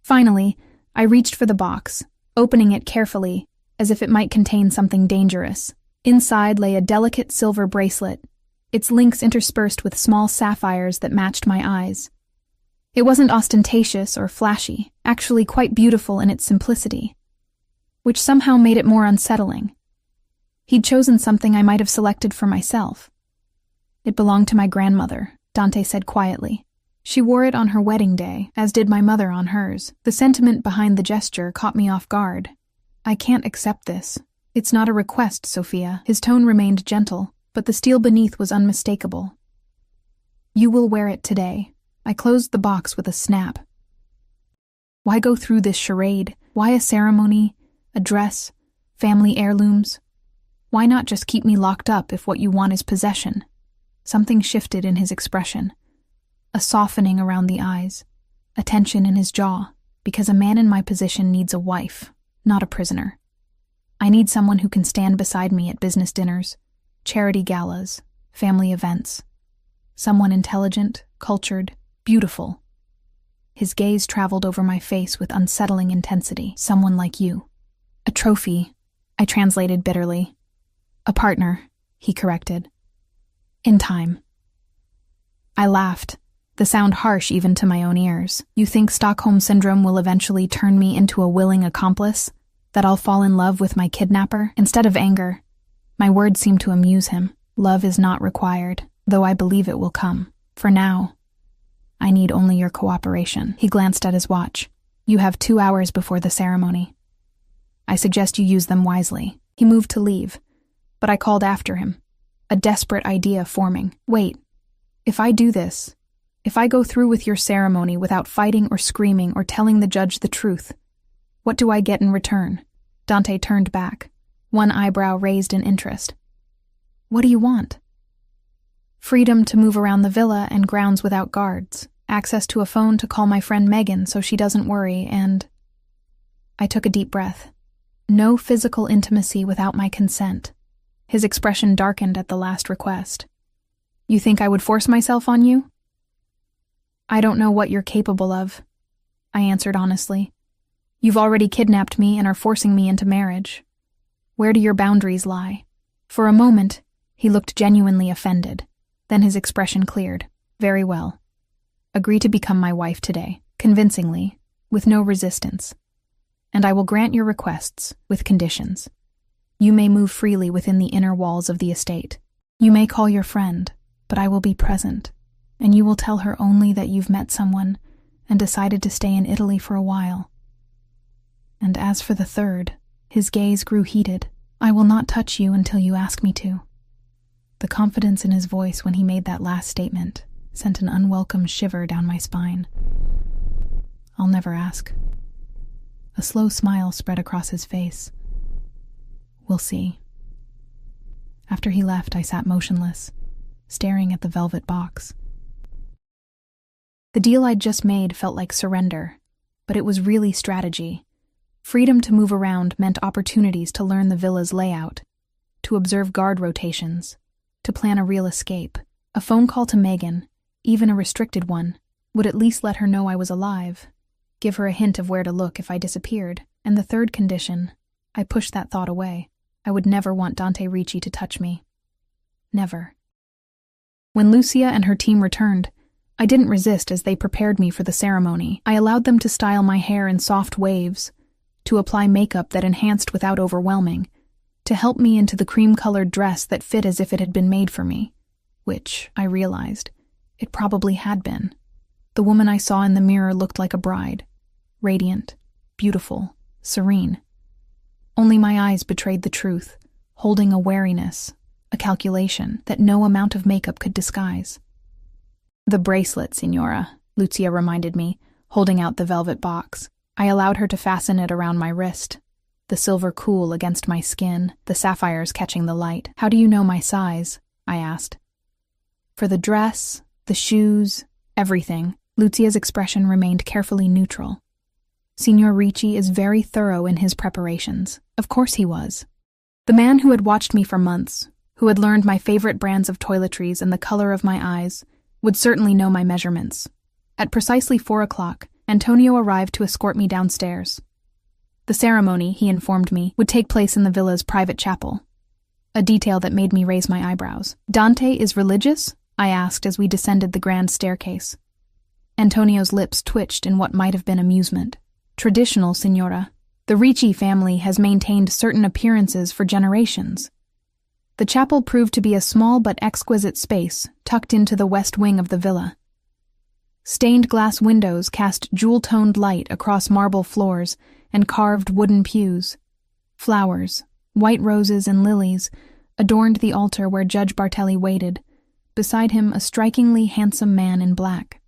Finally, I reached for the box, opening it carefully, as if it might contain something dangerous. Inside lay a delicate silver bracelet, its links interspersed with small sapphires that matched my eyes. It wasn't ostentatious or flashy, actually quite beautiful in its simplicity, which somehow made it more unsettling. He'd chosen something I might have selected for myself. "It belonged to my grandmother," Dante said quietly. "She wore it on her wedding day, as did my mother on hers." The sentiment behind the gesture caught me off guard. "I can't accept this. It's not a request, Sophia." His tone remained gentle, but the steel beneath was unmistakable. "You will wear it today." I closed the box with a snap. Why go through this charade? Why a ceremony, a dress, family heirlooms? Why not just keep me locked up if what you want is possession? Something shifted in his expression. A softening around the eyes, a tension in his jaw, because a man in my position needs a wife, not a prisoner. I need someone who can stand beside me at business dinners, charity galas, family events. Someone intelligent, cultured, beautiful. His gaze traveled over my face with unsettling intensity. "Someone like you." "A trophy," I translated bitterly. "A partner," he corrected. "In time." I laughed, the sound harsh even to my own ears. "You think Stockholm Syndrome will eventually turn me into a willing accomplice? That I'll fall in love with my kidnapper?" Instead of anger, my words seemed to amuse him. "Love is not required, though I believe it will come. For now, I need only your cooperation." He glanced at his watch. "You have 2 hours before the ceremony. I suggest you use them wisely." He moved to leave, but I called after him, a desperate idea forming. "Wait, if I do this, If I go through with your ceremony without fighting or screaming or telling the judge the truth, what do I get in return?" Dante turned back, one eyebrow raised in interest. "What do you want?" "Freedom to move around the villa and grounds without guards, access to a phone to call my friend Megan so she doesn't worry, and—" I took a deep breath. No physical intimacy without my consent. His expression darkened at the last request. "You think I would force myself on you?" "I don't know what you're capable of," I answered honestly. "You've already kidnapped me and are forcing me into marriage. Where do your boundaries lie?" For a moment, he looked genuinely offended. Then his expression cleared. "Very well. Agree to become my wife today, convincingly, with no resistance. And I will grant your requests, with conditions. You may move freely within the inner walls of the estate. You may call your friend, but I will be present, and you will tell her only that you've met someone and decided to stay in Italy for a while. And as for the third," his gaze grew heated, "I will not touch you until you ask me to." The confidence in his voice when he made that last statement sent an unwelcome shiver down my spine. "I'll never ask." A slow smile spread across his face. "We'll see." After he left, I sat motionless, staring at the velvet box. The deal I'd just made felt like surrender, but it was really strategy. Freedom to move around meant opportunities to learn the villa's layout, to observe guard rotations, to plan a real escape. A phone call to Megan, even a restricted one, would at least let her know I was alive, give her a hint of where to look if I disappeared. And the third condition, I pushed that thought away. I would never want Dante Ricci to touch me. Never. When Lucia and her team returned, I didn't resist as they prepared me for the ceremony. I allowed them to style my hair in soft waves, to apply makeup that enhanced without overwhelming, to help me into the cream-colored dress that fit as if it had been made for me, which, I realized, it probably had been. The woman I saw in the mirror looked like a bride, radiant, beautiful, serene. Only my eyes betrayed the truth, holding a wariness, a calculation that no amount of makeup could disguise. "The bracelet, Signora," Lucia reminded me, holding out the velvet box. I allowed her to fasten it around my wrist, the silver cool against my skin, the sapphires catching the light. "How do you know my size?" I asked. "For the dress, the shoes, everything." Lucia's expression remained carefully neutral. "Signor Ricci is very thorough in his preparations." Of course he was. The man who had watched me for months, who had learned my favorite brands of toiletries and the color of my eyes, would certainly know my measurements. At precisely 4 o'clock, Antonio arrived to escort me downstairs. The ceremony, he informed me, would take place in the villa's private chapel, a detail that made me raise my eyebrows. "Dante is religious?" I asked as we descended the grand staircase. Antonio's lips twitched in what might have been amusement. "Traditional, Signora. The Ricci family has maintained certain appearances for generations." The chapel proved to be a small but exquisite space tucked into the west wing of the villa. Stained glass windows cast jewel-toned light across marble floors and carved wooden pews. Flowers, white roses and lilies, adorned the altar where Judge Bartelli waited, beside him a strikingly handsome man in black.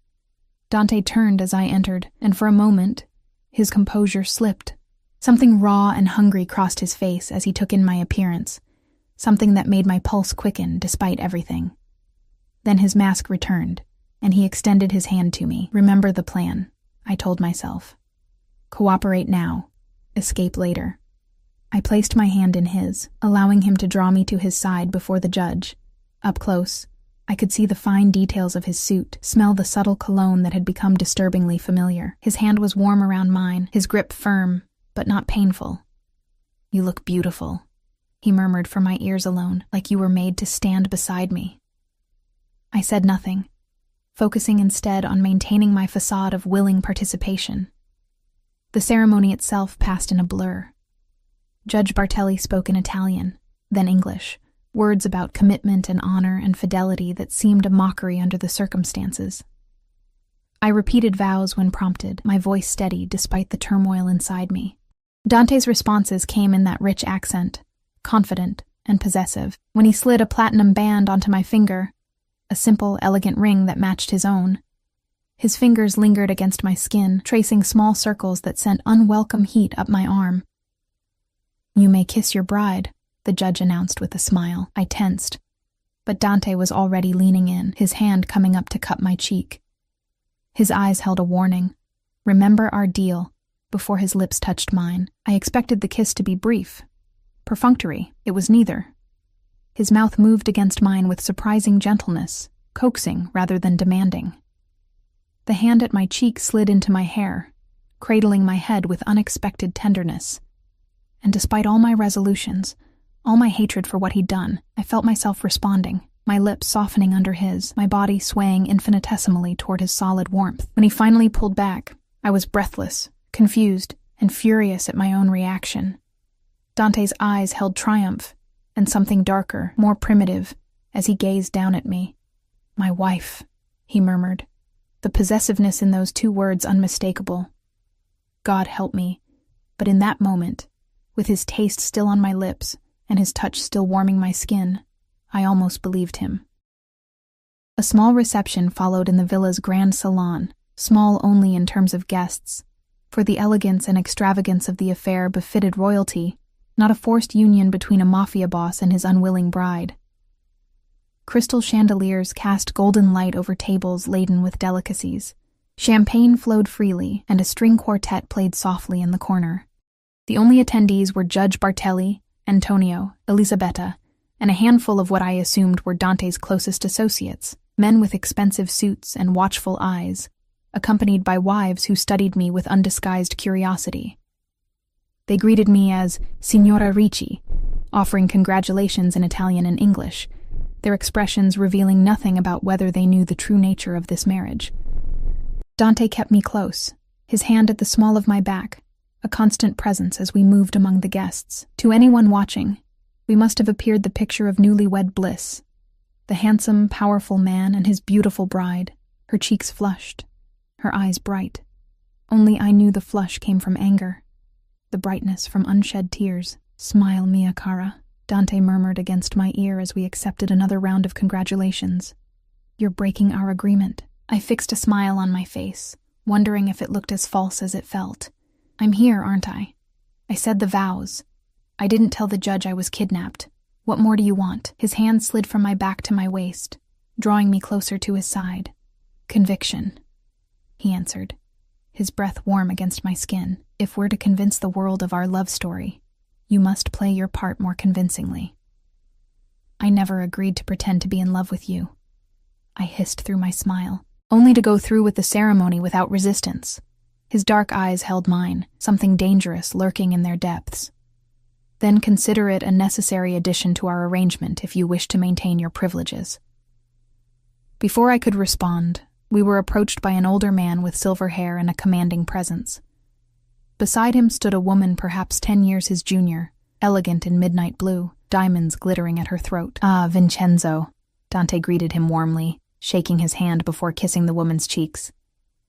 Dante turned as I entered, and for a moment, his composure slipped. Something raw and hungry crossed his face as he took in my appearance, something that made my pulse quicken despite everything. Then his mask returned, and he extended his hand to me. "Remember the plan," I told myself. "Cooperate now, escape later." I placed my hand in his, allowing him to draw me to his side before the judge. Up close, I could see the fine details of his suit, smell the subtle cologne that had become disturbingly familiar. His hand was warm around mine, his grip firm, but not painful. "You look beautiful," he murmured for my ears alone, "like you were made to stand beside me." I said nothing, focusing instead on maintaining my facade of willing participation. The ceremony itself passed in a blur. Judge Bartelli spoke in Italian, then English, words about commitment and honor and fidelity that seemed a mockery under the circumstances. I repeated vows when prompted, my voice steady despite the turmoil inside me. Dante's responses came in that rich accent, confident and possessive. When he slid a platinum band onto my finger, a simple, elegant ring that matched his own, His fingers lingered against my skin, tracing small circles that sent unwelcome heat up my arm. "You may kiss your bride," the judge announced with a smile. I tensed, but Dante was already leaning in, his hand coming up to cup my cheek. His eyes held a warning. "Remember our deal," before his lips touched mine. I expected the kiss to be brief. Perfunctory, it was neither. His mouth moved against mine with surprising gentleness, coaxing rather than demanding. The hand at my cheek slid into my hair, cradling my head with unexpected tenderness. And despite all my resolutions, all my hatred for what he'd done, I felt myself responding, my lips softening under his, my body swaying infinitesimally toward his solid warmth. When he finally pulled back, I was breathless, confused, and furious at my own reaction. Dante's eyes held triumph, and something darker, more primitive, as he gazed down at me. "My wife," he murmured, the possessiveness in those two words unmistakable. God help me, but in that moment, with his taste still on my lips and his touch still warming my skin, I almost believed him. A small reception followed in the villa's grand salon, small only in terms of guests, for the elegance and extravagance of the affair befitted royalty, not a forced union between a mafia boss and his unwilling bride. Crystal chandeliers cast golden light over tables laden with delicacies. Champagne flowed freely, and a string quartet played softly in the corner. The only attendees were Judge Bartelli, Antonio, Elisabetta, and a handful of what I assumed were Dante's closest associates, men with expensive suits and watchful eyes, accompanied by wives who studied me with undisguised curiosity. They greeted me as Signora Ricci, offering congratulations in Italian and English, their expressions revealing nothing about whether they knew the true nature of this marriage. Dante kept me close, his hand at the small of my back, a constant presence as we moved among the guests. To anyone watching, we must have appeared the picture of newlywed bliss. The handsome, powerful man and his beautiful bride, her cheeks flushed, her eyes bright. Only I knew the flush came from anger, the brightness from unshed tears. "Smile, mia cara," Dante murmured against my ear as we accepted another round of congratulations. "You're breaking our agreement." I fixed a smile on my face, wondering if it looked as false as it felt. "I'm here, aren't I? I said the vows. I didn't tell the judge I was kidnapped. What more do you want?" His hand slid from my back to my waist, drawing me closer to his side. "Conviction," he answered, his breath warm against my skin. "If we're to convince the world of our love story, you must play your part more convincingly." "I never agreed to pretend to be in love with you," I hissed through my smile, only to go through with the ceremony without resistance. His dark eyes held mine, something dangerous lurking in their depths. "Then consider it a necessary addition to our arrangement if you wish to maintain your privileges." Before I could respond, we were approached by an older man with silver hair and a commanding presence. Beside him stood a woman perhaps 10 years his junior, elegant in midnight blue, diamonds glittering at her throat. "Ah, Vincenzo," Dante greeted him warmly, shaking his hand before kissing the woman's cheeks.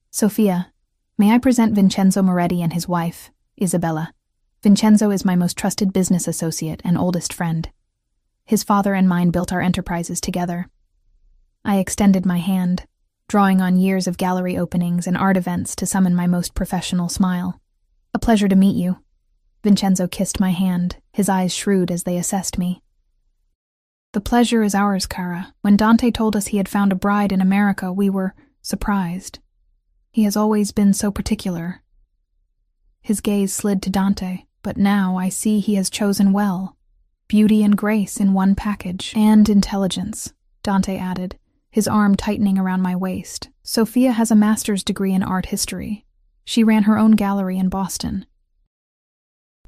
"Sophia, may I present Vincenzo Moretti and his wife, Isabella. Vincenzo is my most trusted business associate and oldest friend. His father and mine built our enterprises together." I extended my hand, drawing on years of gallery openings and art events to summon my most professional smile. "A pleasure to meet you." Vincenzo kissed my hand, his eyes shrewd as they assessed me. "The pleasure is ours, Cara. When Dante told us he had found a bride in America, we were surprised. He has always been so particular." His gaze slid to Dante, but now I see he has chosen well. Beauty and grace in one package. "And intelligence," Dante added, his arm tightening around my waist. "Sophia has a master's degree in art history. She ran her own gallery in Boston."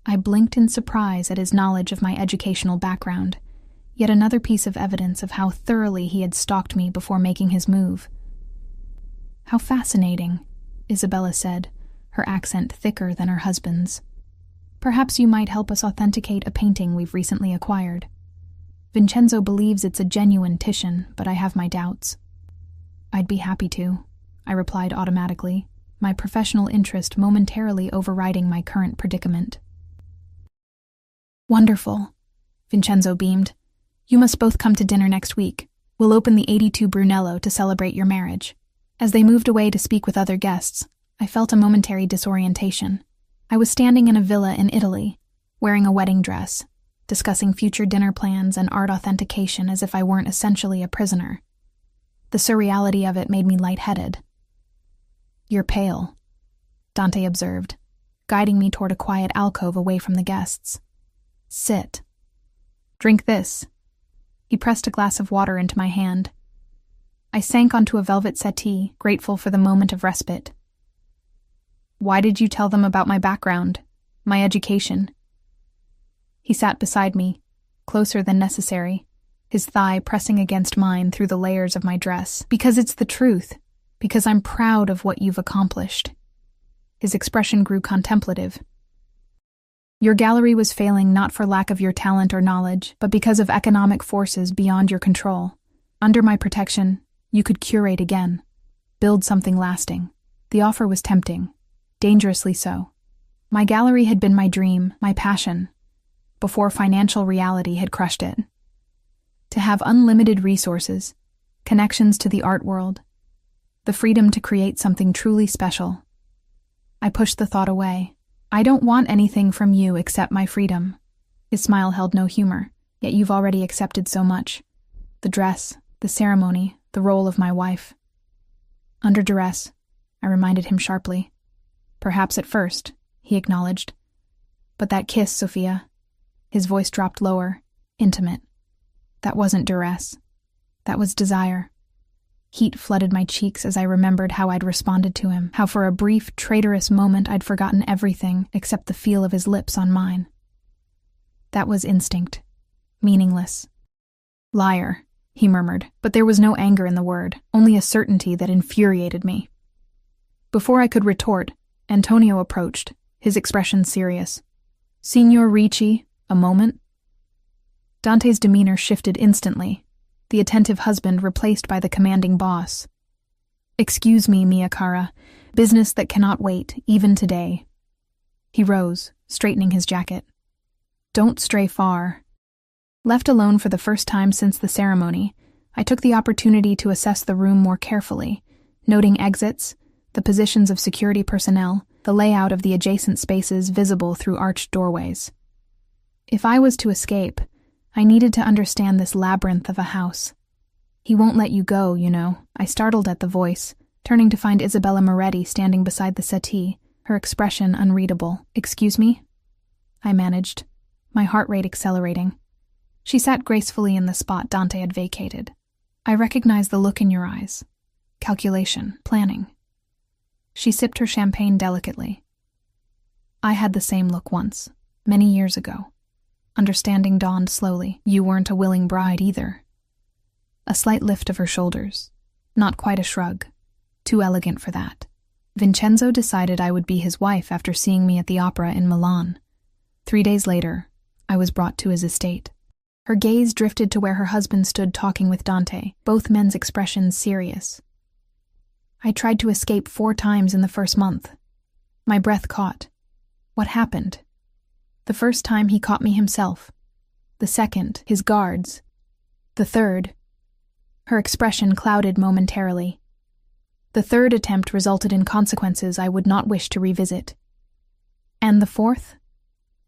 I blinked in surprise at his knowledge of my educational background, yet another piece of evidence of how thoroughly he had stalked me before making his move. "How fascinating," Isabella said, her accent thicker than her husband's. "Perhaps you might help us authenticate a painting we've recently acquired. Vincenzo believes it's a genuine Titian, but I have my doubts." "I'd be happy to," I replied automatically, my professional interest momentarily overriding my current predicament. "Wonderful," Vincenzo beamed. "You must both come to dinner next week. We'll open the 82 Brunello to celebrate your marriage." As they moved away to speak with other guests, I felt a momentary disorientation. I was standing in a villa in Italy, wearing a wedding dress, discussing future dinner plans and art authentication as if I weren't essentially a prisoner. The surreality of it made me lightheaded. "You're pale," Dante observed, guiding me toward a quiet alcove away from the guests. "Sit. Drink this." He pressed a glass of water into my hand. I sank onto a velvet settee, grateful for the moment of respite. "Why did you tell them about my background, my education?" He sat beside me, closer than necessary, his thigh pressing against mine through the layers of my dress. "Because it's the truth. Because I'm proud of what you've accomplished." His expression grew contemplative. "Your gallery was failing not for lack of your talent or knowledge, but because of economic forces beyond your control. Under my protection, you could curate again, build something lasting. The offer was tempting, dangerously so. My gallery had been my dream, my passion, before financial reality had crushed it. To have unlimited resources, connections to the art world, the freedom to create something truly special. I pushed the thought away. I don't want anything from you except my freedom." His smile held no humor, "Yet you've already accepted so much. The dress, the ceremony, the role of my wife." "Under duress," I reminded him sharply. "Perhaps at first," he acknowledged. "But that kiss, Sophia," his voice dropped lower, intimate. "That wasn't duress. That was desire." Heat flooded my cheeks as I remembered how I'd responded to him, how for a brief, traitorous moment I'd forgotten everything except the feel of his lips on mine. That was instinct. Meaningless. "Liar," he murmured, but there was no anger in the word, only a certainty that infuriated me. Before I could retort, Antonio approached, his expression serious. "Signor Ricci, a moment?" Dante's demeanor shifted instantly, the attentive husband replaced by the commanding boss. "Excuse me, mia cara. Business that cannot wait, even today." He rose, straightening his jacket. "Don't stray far." Left alone for the first time since the ceremony, I took the opportunity to assess the room more carefully, noting exits, the positions of security personnel, the layout of the adjacent spaces visible through arched doorways. If I was to escape, I needed to understand this labyrinth of a house. "He won't let you go, you know," I startled at the voice, turning to find Isabella Moretti standing beside the settee, her expression unreadable. "Excuse me?" I managed, my heart rate accelerating. She sat gracefully in the spot Dante had vacated. "I recognize the look in your eyes. Calculation, planning." She sipped her champagne delicately. "I had the same look once, many years ago." Understanding dawned slowly. "You weren't a willing bride either." A slight lift of her shoulders. Not quite a shrug. Too elegant for that. "Vincenzo decided I would be his wife after seeing me at the opera in Milan. 3 days later, I was brought to his estate." Her gaze drifted to where her husband stood talking with Dante, both men's expressions serious. "I tried to escape 4 times in the first month. My breath caught. What happened? The first time he caught me himself. The second, his guards. The third..." Her expression clouded momentarily. "The third attempt resulted in consequences I would not wish to revisit." "And the fourth?"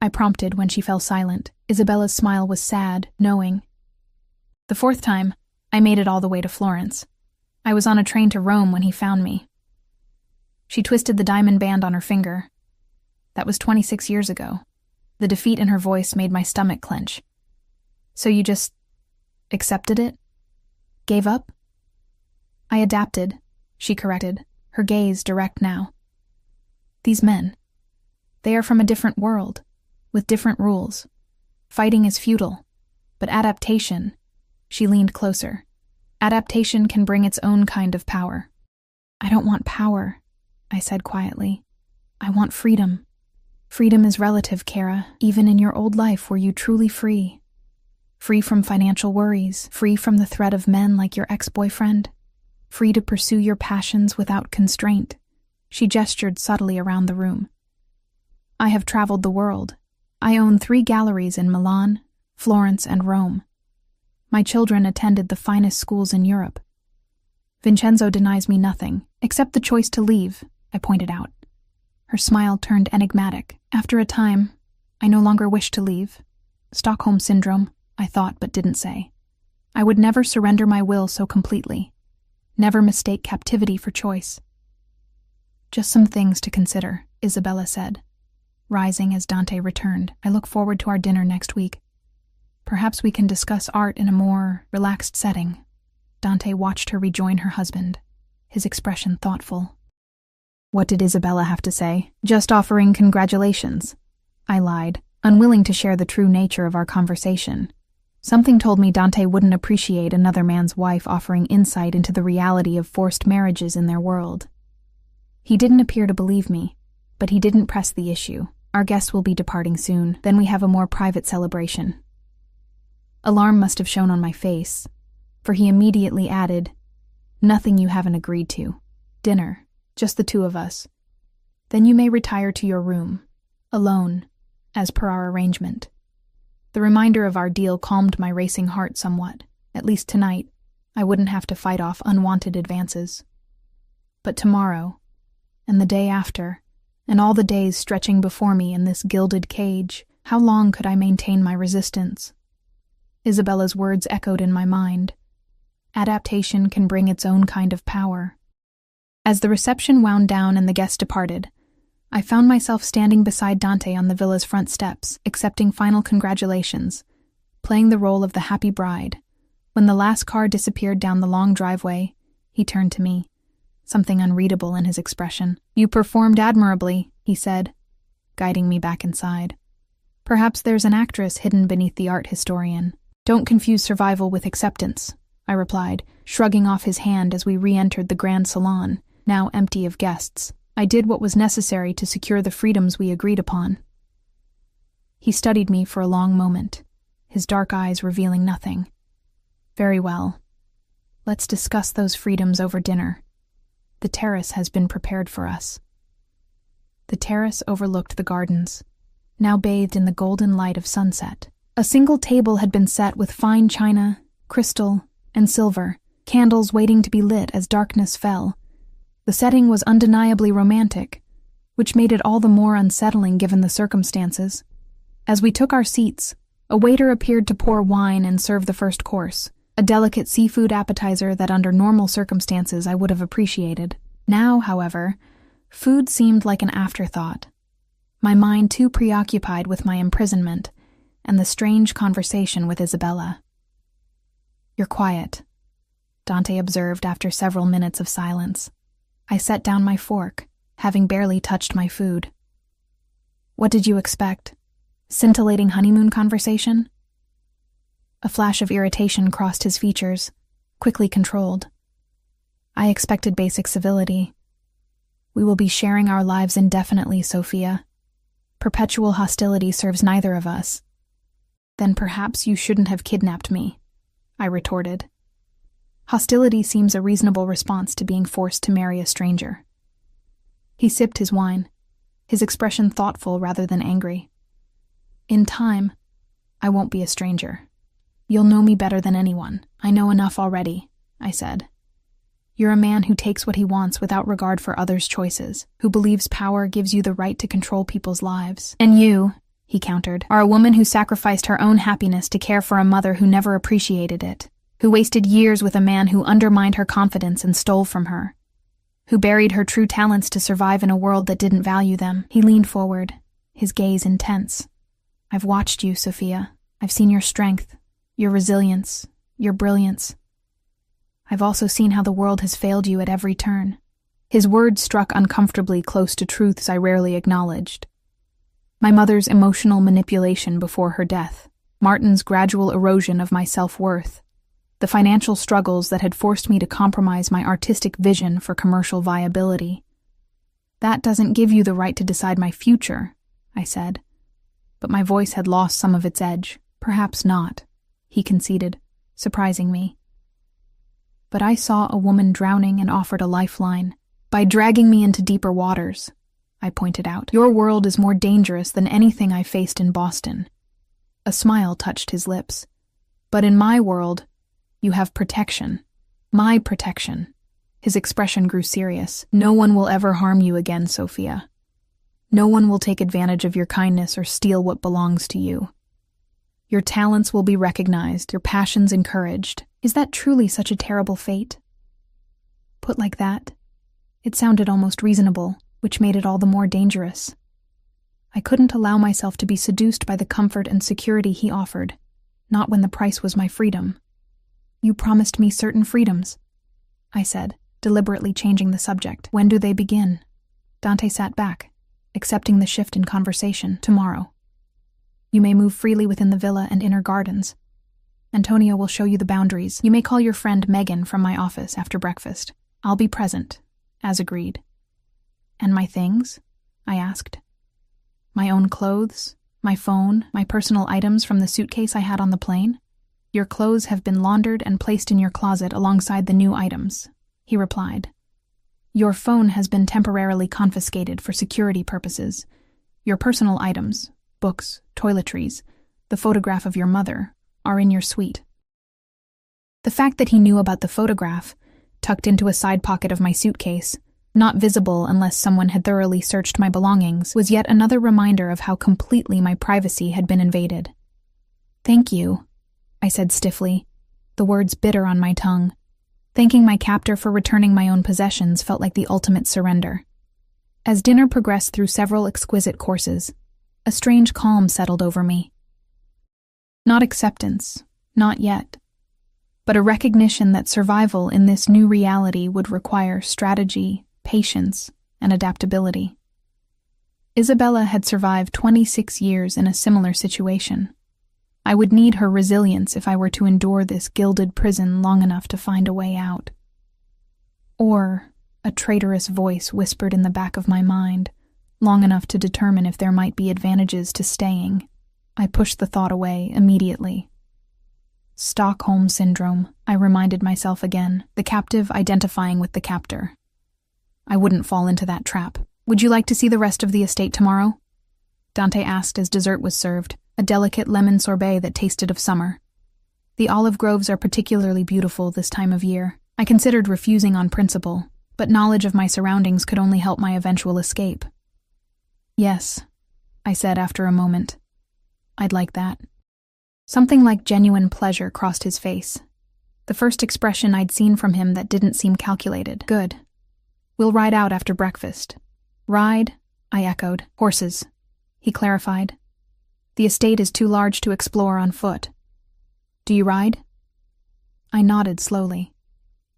I prompted when she fell silent. Isabella's smile was sad, knowing. "The fourth time, I made it all the way to Florence. I was on a train to Rome when he found me." She twisted the diamond band on her finger. "That was 26 years ago." The defeat in her voice made my stomach clench. "So you just accepted it? Gave up?" "I adapted," she corrected, her gaze direct now. "These men, they are from a different world, with different rules. Fighting is futile, but adaptation," she leaned closer, "adaptation can bring its own kind of power." "I don't want power," I said quietly. "I want freedom." "Freedom is relative, Kara. Even in your old life were you truly free? Free from financial worries, free from the threat of men like your ex-boyfriend, free to pursue your passions without constraint." She gestured subtly around the room. "I have traveled the world. I own 3 galleries in Milan, Florence, and Rome. My children attended the finest schools in Europe. Vincenzo denies me nothing, except the choice to leave, I pointed out. Her smile turned enigmatic. After a time, I no longer wished to leave. Stockholm Syndrome, I thought but didn't say. I would never surrender my will so completely. Never mistake captivity for choice. Just some things to consider, Isabella said. Rising as Dante returned, I look forward to our dinner next week. Perhaps we can discuss art in a more relaxed setting. Dante watched her rejoin her husband, his expression thoughtful. What did Isabella have to say? Just offering congratulations. I lied, unwilling to share the true nature of our conversation. Something told me Dante wouldn't appreciate another man's wife offering insight into the reality of forced marriages in their world. He didn't appear to believe me, but he didn't press the issue. Our guests will be departing soon, then we have a more private celebration. Alarm must have shown on my face, for he immediately added, Nothing you haven't agreed to. Dinner, just the two of us. Then you may retire to your room, alone, as per our arrangement. The reminder of our deal calmed my racing heart somewhat. At least tonight, I wouldn't have to fight off unwanted advances. But tomorrow, and the day after, and all the days stretching before me in this gilded cage, how long could I maintain my resistance? Isabella's words echoed in my mind. Adaptation can bring its own kind of power. As the reception wound down and the guests departed, I found myself standing beside Dante on the villa's front steps, accepting final congratulations, playing the role of the happy bride. When the last car disappeared down the long driveway, he turned to me, something unreadable in his expression. You performed admirably, he said, guiding me back inside. Perhaps there's an actress hidden beneath the art historian. Don't confuse survival with acceptance, I replied, shrugging off his hand as we re-entered the grand salon, now empty of guests. I did what was necessary to secure the freedoms we agreed upon. He studied me for a long moment, his dark eyes revealing nothing. Very well. Let's discuss those freedoms over dinner. The terrace has been prepared for us. The terrace overlooked the gardens, now bathed in the golden light of sunset. A single table had been set with fine china, crystal, and silver, candles waiting to be lit as darkness fell. The setting was undeniably romantic, which made it all the more unsettling given the circumstances. As we took our seats, a waiter appeared to pour wine and serve the first course, a delicate seafood appetizer that under normal circumstances I would have appreciated. Now, however, food seemed like an afterthought, my mind too preoccupied with my imprisonment and the strange conversation with Isabella. You're quiet, Dante observed after several minutes of silence. I set down my fork, having barely touched my food. What did you expect? Scintillating honeymoon conversation? A flash of irritation crossed his features, quickly controlled. I expected basic civility. We will be sharing our lives indefinitely, Sophia. Perpetual hostility serves neither of us. Then perhaps you shouldn't have kidnapped me, I retorted. Hostility seems a reasonable response to being forced to marry a stranger. He sipped his wine, his expression thoughtful rather than angry. In time, I won't be a stranger. You'll know me better than anyone. I know enough already, I said. You're a man who takes what he wants without regard for others' choices, who believes power gives you the right to control people's lives. And you, he countered, are a woman who sacrificed her own happiness to care for a mother who never appreciated it, who wasted years with a man who undermined her confidence and stole from her, who buried her true talents to survive in a world that didn't value them. He leaned forward, his gaze intense. I've watched you, Sophia. I've seen your strength, your resilience, your brilliance. I've also seen how the world has failed you at every turn. His words struck uncomfortably close to truths I rarely acknowledged. My mother's emotional manipulation before her death, Martin's gradual erosion of my self-worth, the financial struggles that had forced me to compromise my artistic vision for commercial viability. That doesn't give you the right to decide my future, I said. But my voice had lost some of its edge. Perhaps not, he conceded, surprising me. But I saw a woman drowning and offered a lifeline. By dragging me into deeper waters, I pointed out. Your world is more dangerous than anything I faced in Boston. A smile touched his lips. But in my world, you have protection. My protection. His expression grew serious. "No one will ever harm you again, Sophia. No one will take advantage of your kindness or steal what belongs to you. Your talents will be recognized, your passions encouraged." Is that truly such a terrible fate? Put like that, it sounded almost reasonable, which made it all the more dangerous. I couldn't allow myself to be seduced by the comfort and security he offered, not when the price was my freedom. "You promised me certain freedoms," I said, deliberately changing the subject. "When do they begin?" Dante sat back, accepting the shift in conversation. "Tomorrow. You may move freely within the villa and inner gardens. Antonio will show you the boundaries. You may call your friend Megan from my office after breakfast. I'll be present, as agreed." "And my things?" I asked. "My own clothes, my phone, my personal items from the suitcase I had on the plane? Your clothes have been laundered and placed in your closet alongside the new items," he replied. "Your phone has been temporarily confiscated for security purposes. Your personal items, books, toiletries, the photograph of your mother, are in your suite." The fact that he knew about the photograph, tucked into a side pocket of my suitcase, not visible unless someone had thoroughly searched my belongings, was yet another reminder of how completely my privacy had been invaded. "Thank you," I said stiffly, the words bitter on my tongue. Thanking my captor for returning my own possessions felt like the ultimate surrender. As dinner progressed through several exquisite courses, a strange calm settled over me. Not acceptance, not yet, but a recognition that survival in this new reality would require strategy, patience, and adaptability. Isabella had survived 26 years in a similar situation. I would need her resilience if I were to endure this gilded prison long enough to find a way out. Or, a traitorous voice whispered in the back of my mind, long enough to determine if there might be advantages to staying. I pushed the thought away immediately. Stockholm Syndrome, I reminded myself again, the captive identifying with the captor. I wouldn't fall into that trap. "Would you like to see the rest of the estate tomorrow?" Dante asked as dessert was served, a delicate lemon sorbet that tasted of summer. The olive groves are particularly beautiful this time of year. I considered refusing on principle, but knowledge of my surroundings could only help my eventual escape. "Yes," I said after a moment. "I'd like that." Something like genuine pleasure crossed his face. The first expression I'd seen from him that didn't seem calculated. "Good. We'll ride out after breakfast." "Ride?" I echoed. "Horses," he clarified. "The estate is too large to explore on foot." "Do you ride?" I nodded slowly.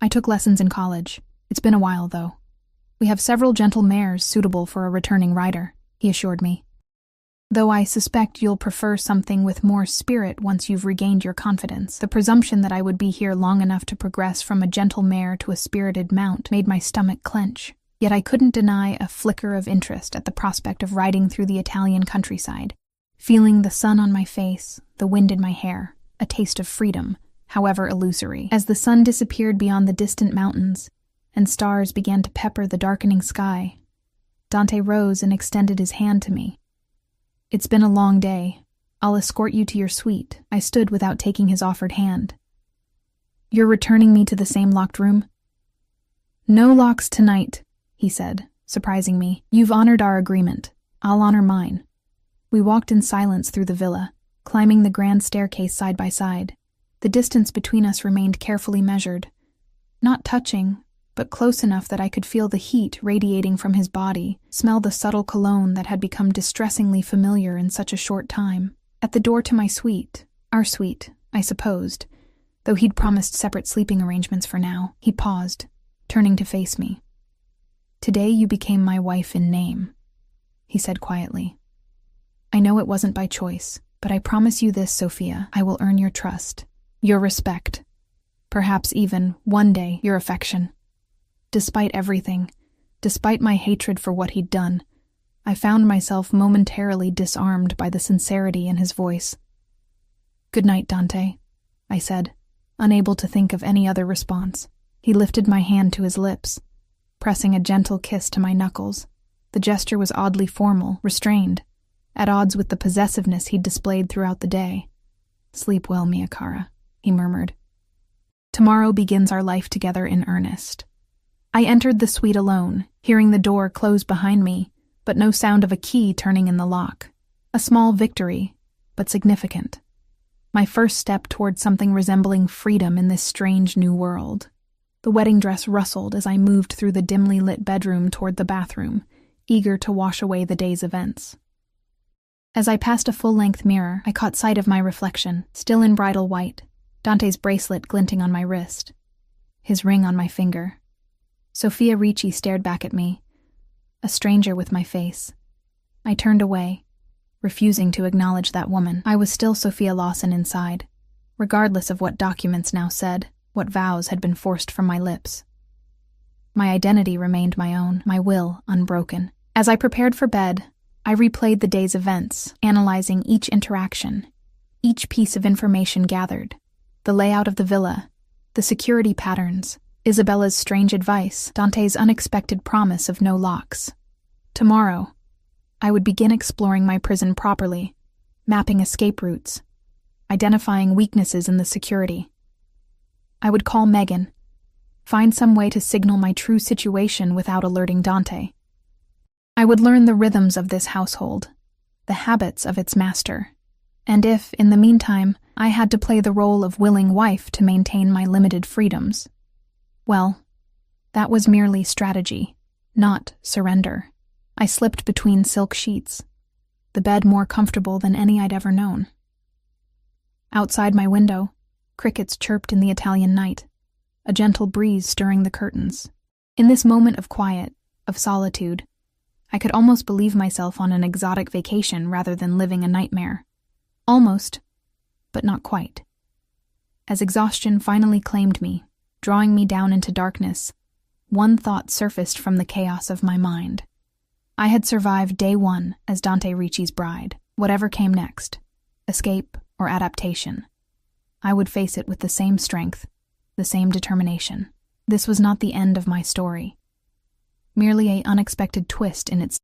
"I took lessons in college. It's been a while, though. We have several gentle mares suitable for a returning rider," he assured me. "Though I suspect you'll prefer something with more spirit once you've regained your confidence." The presumption that I would be here long enough to progress from a gentle mare to a spirited mount made my stomach clench, yet I couldn't deny a flicker of interest at the prospect of riding through the Italian countryside, feeling the sun on my face, the wind in my hair, a taste of freedom, however illusory. As the sun disappeared beyond the distant mountains, and stars began to pepper the darkening sky, Dante rose and extended his hand to me. "It's been a long day. I'll escort you to your suite." I stood without taking his offered hand. "You're returning me to the same locked room?" "No locks tonight," he said, surprising me. "You've honored our agreement. I'll honor mine." We walked in silence through the villa, climbing the grand staircase side by side. The distance between us remained carefully measured. Not touching, but close enough that I could feel the heat radiating from his body, smell the subtle cologne that had become distressingly familiar in such a short time. At the door to my suite, our suite, I supposed, though he'd promised separate sleeping arrangements for now, he paused, turning to face me. "Today you became my wife in name," he said quietly. "I know it wasn't by choice, but I promise you this, Sophia, I will earn your trust, your respect, perhaps even, one day, your affection." Despite everything, despite my hatred for what he'd done, I found myself momentarily disarmed by the sincerity in his voice. "Good night, Dante," I said, unable to think of any other response. He lifted my hand to his lips, pressing a gentle kiss to my knuckles. The gesture was oddly formal, restrained, at odds with the possessiveness he'd displayed throughout the day. "Sleep well, mia cara," he murmured. "Tomorrow begins our life together in earnest. I entered the suite alone, hearing the door close behind me, but no sound of a key turning in the lock. A small victory, but significant. My first step toward something resembling freedom in this strange new world. The wedding dress rustled as I moved through the dimly lit bedroom toward the bathroom, eager to wash away the day's events. As I passed a full-length mirror, I caught sight of my reflection, still in bridal white, Dante's bracelet glinting on my wrist, his ring on my finger. Sofia Ricci stared back at me, a stranger with my face. I turned away, refusing to acknowledge that woman. I was still Sophia Lawson inside, regardless of what documents now said, what vows had been forced from my lips. My identity remained my own, my will unbroken. As I prepared for bed, I replayed the day's events, analyzing each interaction, each piece of information gathered, the layout of the villa, the security patterns, Isabella's strange advice, Dante's unexpected promise of no locks. Tomorrow, I would begin exploring my prison properly, mapping escape routes, identifying weaknesses in the security. I would call Megan, find some way to signal my true situation without alerting Dante. I would learn the rhythms of this household, the habits of its master, and if, in the meantime, I had to play the role of willing wife to maintain my limited freedoms, well, that was merely strategy, not surrender. I slipped between silk sheets, the bed more comfortable than any I'd ever known. Outside my window, crickets chirped in the Italian night, a gentle breeze stirring the curtains. In this moment of quiet, of solitude, I could almost believe myself on an exotic vacation rather than living a nightmare. Almost, but not quite. As exhaustion finally claimed me, drawing me down into darkness, one thought surfaced from the chaos of my mind. I had survived day one as Dante Ricci's bride. Whatever came next, escape or adaptation, I would face it with the same strength, the same determination. This was not the end of my story, merely an unexpected twist in its